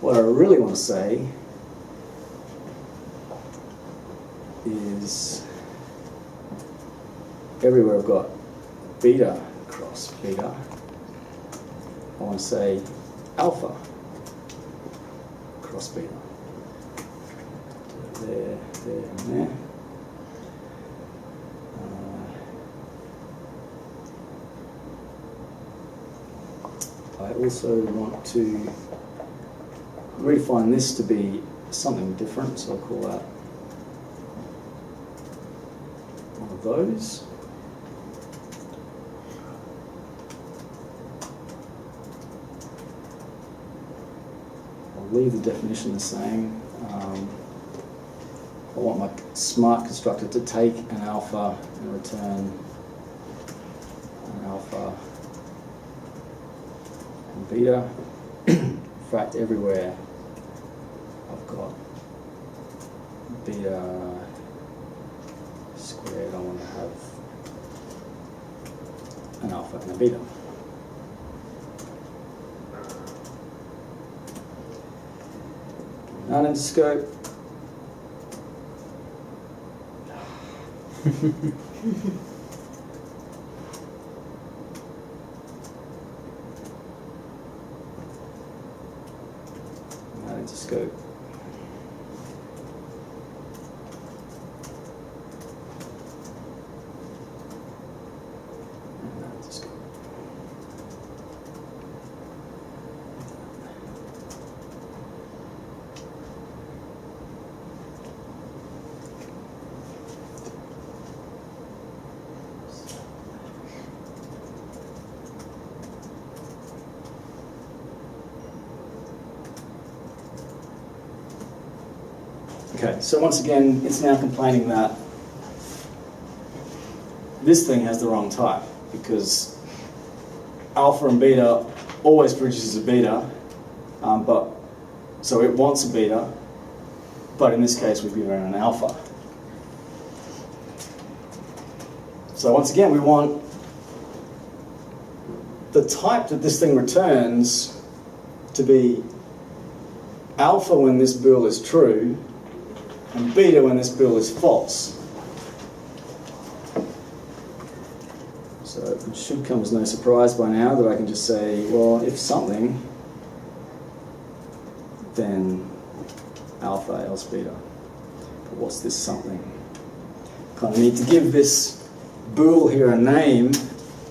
What I really want to say is everywhere I've got beta cross beta, I want to say alpha cross beta. There, and there. I also want to redefine this to be something different, so I'll call that one of those. I'll leave the definition the same. I want my smart constructor to take an alpha and return an alpha and beta. In fact, everywhere I've got beta squared, I want to have an alpha and a beta. Not into scope. Not into scope. Not into scope. Okay, so once again, it's now complaining that this thing has the wrong type, because alpha and beta always produces a beta, so it wants a beta, but in this case we've given it an alpha. So once again, we want the type that this thing returns to be alpha when this bool is true, and beta when this bool is false. So it should come as no surprise by now that I can just say, well, if something, then alpha else beta. But what's this something? Kind of need to give this bool here a name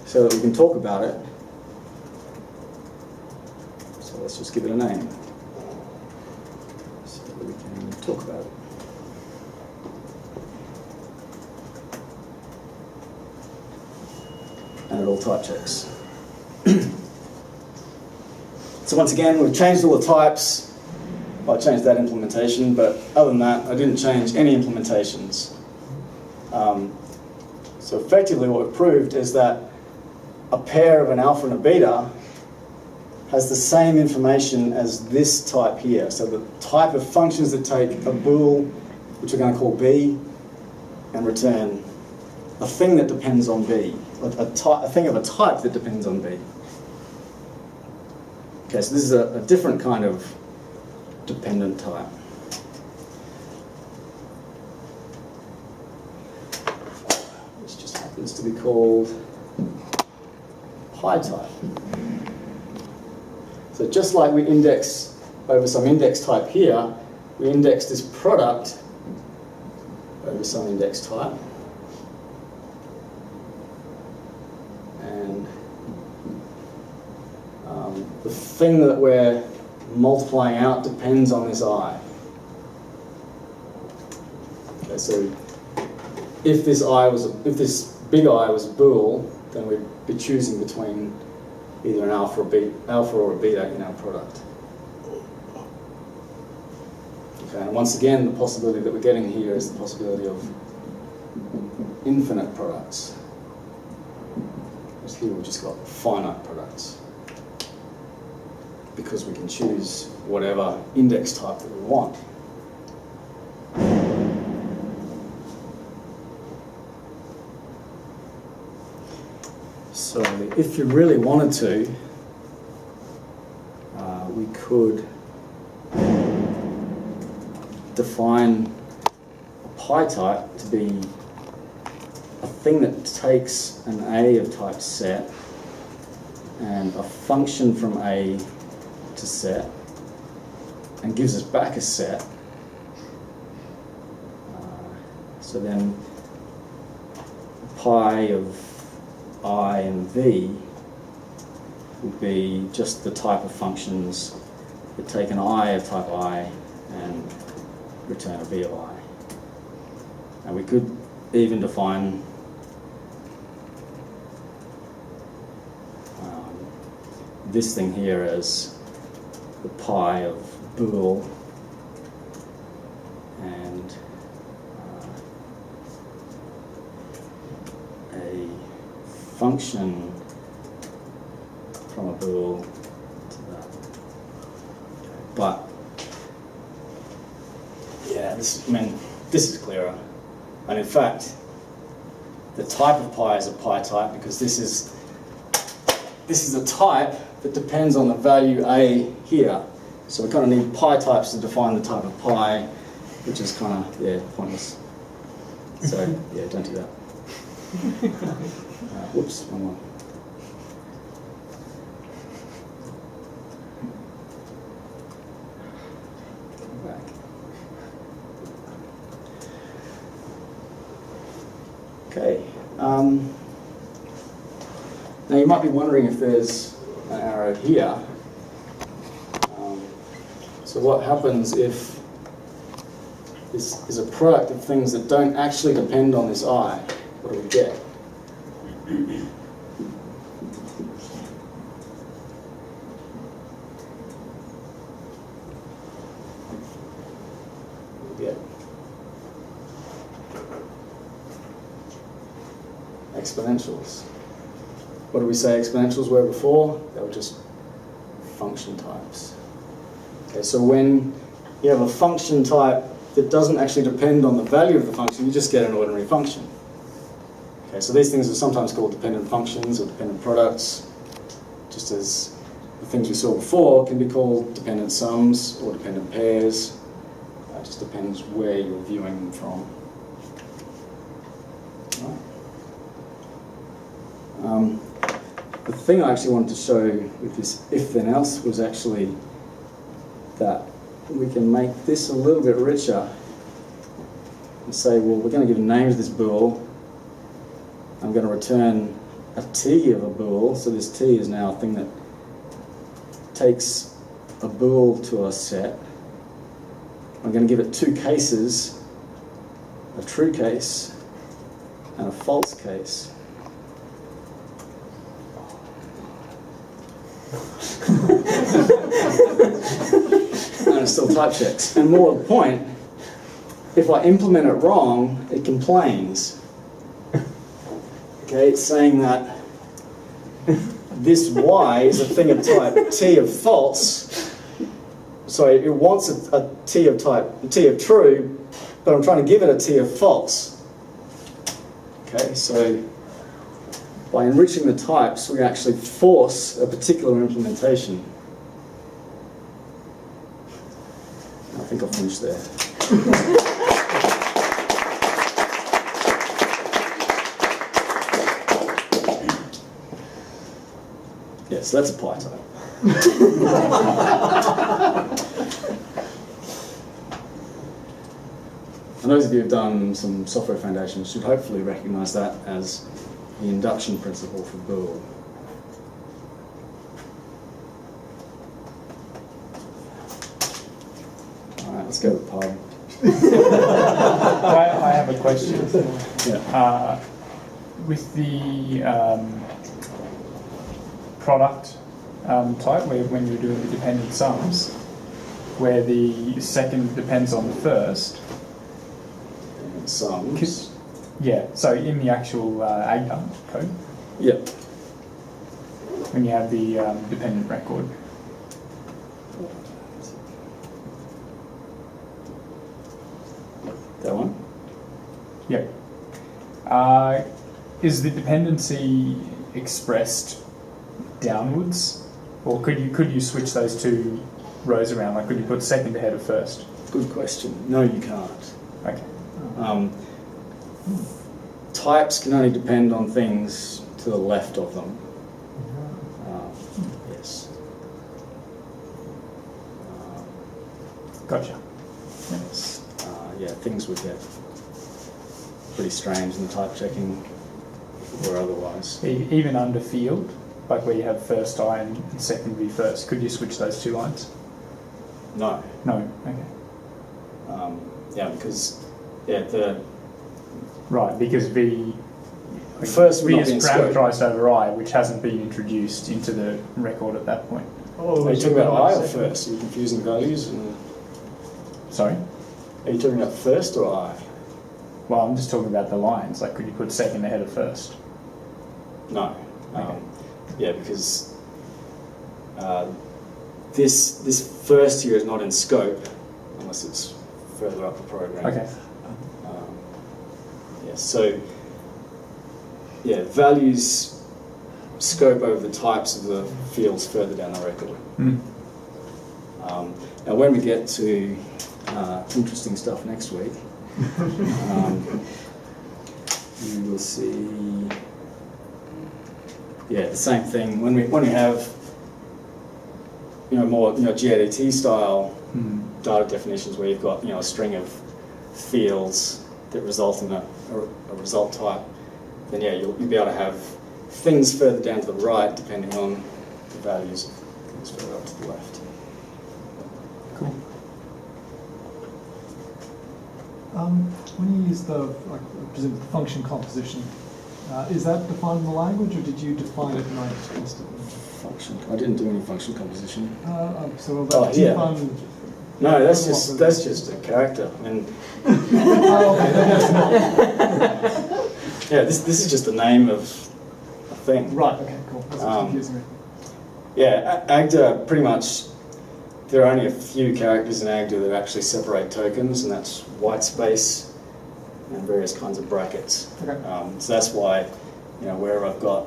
so that we can talk about it. So let's just give it a name so that we can talk about it. And it all type checks. So once again, we've changed all the types. Well, I changed that implementation, but other than that, I didn't change any implementations. So effectively what we've proved is that a pair of an alpha and a beta has the same information as this type here. So the type of functions that take a bool, which we're going to call B, and return a thing that depends on B. A thing of a type that depends on B. Okay, so this is a different kind of dependent type. to be called pi type. So just like we index over some index type here, we index this product over some index type. And the thing that we're multiplying out depends on this I. Okay, so if this big I was a bool, then we'd be choosing between either an alpha or a beta in our product. Okay, and once again, the possibility that we're getting here is the possibility of infinite products. Whereas here we've just got finite products, because we can choose whatever index type that we want. So if you really wanted to, we could define a pi type to be a thing that takes an A of type set and a function from A to set and gives us back a set. So then pi of I and V would be just the type of functions that take an I of type I and return a V of I. And we could even define this thing here as the pi of bool and a function from a bool to that. But yeah, this is clearer. And in fact, the type of pi is a pi type because this is a type that depends on the value A here. So we kind of need pi types to define the type of pi, which is kind of, yeah, pointless. So yeah, don't do that. Whoops, wrong one. Back. Okay. Now you might be wondering if there's an arrow here. So what happens if this is a product of things that don't actually depend on this I? What do we get? Exponentials. What did we say exponentials were before? They were just function types. Okay, so when you have a function type that doesn't actually depend on the value of the function, you just get an ordinary function. Okay, so these things are sometimes called dependent functions or dependent products, just as the things we saw before can be called dependent sums or dependent pairs. It just depends where you're viewing them from. The thing I actually wanted to show with this if then else was actually that we can make this a little bit richer and say, well, we're going to give a name to this bool. I'm going to return a T of a bool, so this T is now a thing that takes a bool to a set. I'm going to give it two cases, a true case and a false case. And it still type checks. And more to the point, if I implement it wrong, it complains. Okay, it's saying that this Y is a thing of type T of false. So it wants a T of type T of true, but I'm trying to give it a T of false. Okay, so by enriching the types, we actually force a particular implementation. I think I'll finish there. Yes, that's a pi type. And those of you who've done some software foundations should hopefully recognise that as the induction principle for Boole. Alright, let's go with pi. I have a question. Yeah. With the product type, where when you're doing the dependent sums, where the second depends on the first. Sums. Yeah, so in the actual Agda code, Yep. when you have the dependent record. That one? Yeah. Is the dependency expressed downwards, or could you switch those two rows around? Like, could you put second ahead of first? Good question. No, you can't. Okay. Types can only depend on things to the left of them. Yes. Gotcha. Yes. Yeah, things would get pretty strange in the type checking or otherwise. Even under field, like where you have first I and second V first, could you switch those two lines? No. No. Okay. Yeah, because the Right, because V first would V not be is in scope. parameterized over I, which hasn't been introduced into the record at that point. Oh, Are you talking about I or first? Are you confusing values? Sorry? Are you talking about first or I? Well, I'm just talking about the lines. Like, could you put second ahead of first? No. Okay. Yeah, because this first here is not in scope unless it's further up the program. Okay. Yeah, so yeah, values scope over the types of the fields further down the record. Mm. Now, when we get to interesting stuff next week, you will see, yeah, the same thing. When we have, more, GADT style data definitions where you've got, a string of fields that result in a result type, then yeah, you'll be able to have things further down to the right depending on the values of things further up to the left. Cool. When you use the presume function composition, is that defined in the language, or did you define it not explicitly? Function. I didn't do any function composition. So about yeah. defun. No, that's just a character. I mean, Oh, okay, that's not. yeah, this is just the name of a thing. Right. Okay. Cool. That's what's confusing me. Yeah, Agda pretty much. There are only a few characters in Agda that actually separate tokens, and that's white space and various kinds of brackets. Okay. So that's why, wherever I've got.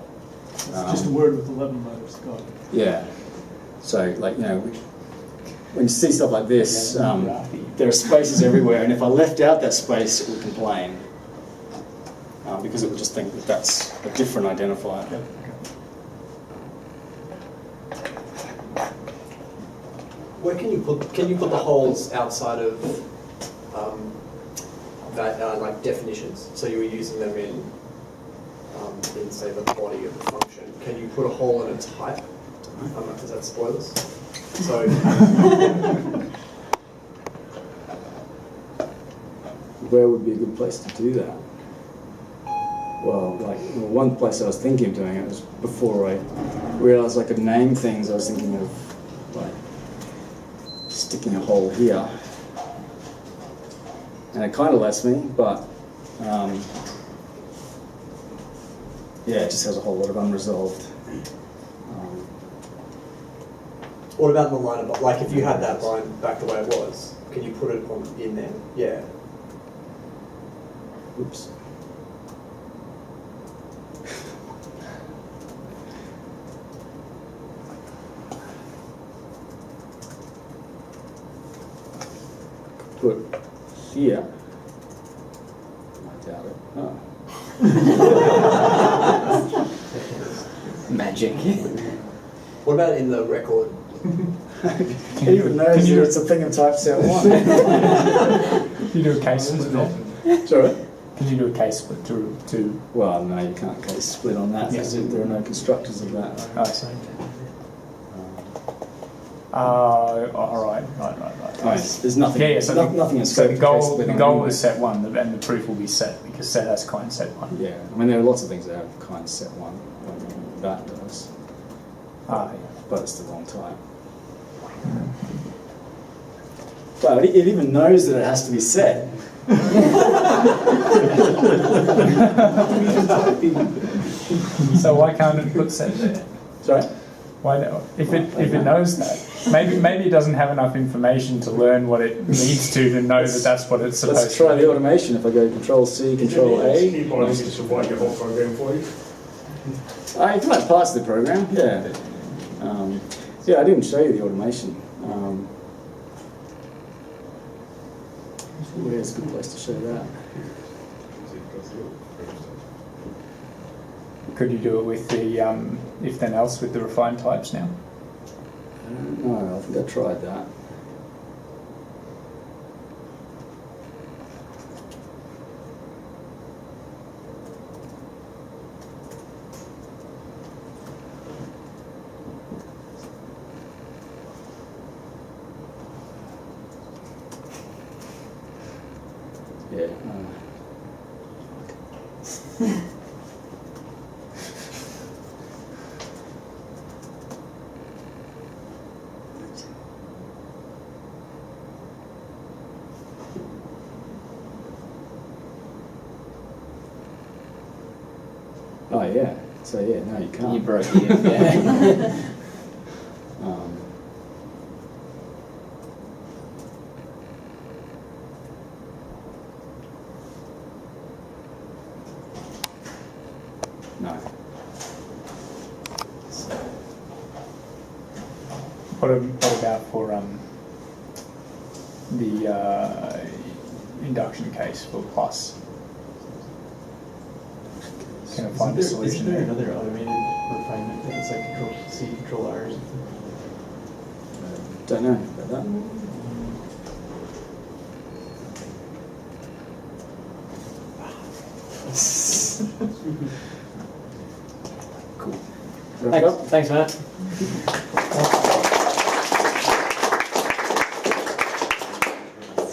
It's just a word with 11 letters. Got it. Yeah. So, when you see stuff like this, there are spaces everywhere, and if I left out that space, it would complain. Because it would just think that that's a different identifier. Okay. Where can you put the holes outside of like definitions? So you were using them in say the body of the function. Can you put a hole in a type? Is that spoilers? So Where would be a good place to do that? Well, one place I was thinking of doing it was before I realised I could name things. I was thinking of sticking a hole here, and it kind of lets me, but yeah, it just has a whole lot of unresolved. what about the line above? Like if you had that line back the way it was, can you put it in there? Yeah. Oops. Put here. I doubt it. Oh. Magic. What about in the record? It even knows can you that do- it's a thing of type set 1. Can you do a case split there? Sorry? Can you do a case split to Well, no, you can't case split on that because there are no constructors of that. I see. All right. There's nothing. So nothing in so scope the to case goal split the on goal anyway. is set 1, and the proof will be set because set has kind set 1. Yeah, I mean there are lots of things that have kind set 1. That does, Yeah. but it's the wrong type. Well, it even knows that it has to be set. So why can't it put set there? Sorry? Why no? If it knows that, maybe it doesn't have enough information to learn what it needs to know that that's what it's supposed Let's try to the automation. If I go Control C, Control A. Keep on just to write your whole program for you. You can write parts of the program, yeah. Yeah, I didn't show you the automation. Where's a good place to show that? Could you do it with the if then else with the refined types now? No, I think I tried that. Yeah. Oh yeah. So yeah, no, you can't. You broke the if, yeah. Um, no. What about for the induction case for plus? Can I find a solution Isn't there there? another automated refinement that it's like Control C, Control R or something? Don't know about that. Cool. Wrap it up? Thanks, Matt.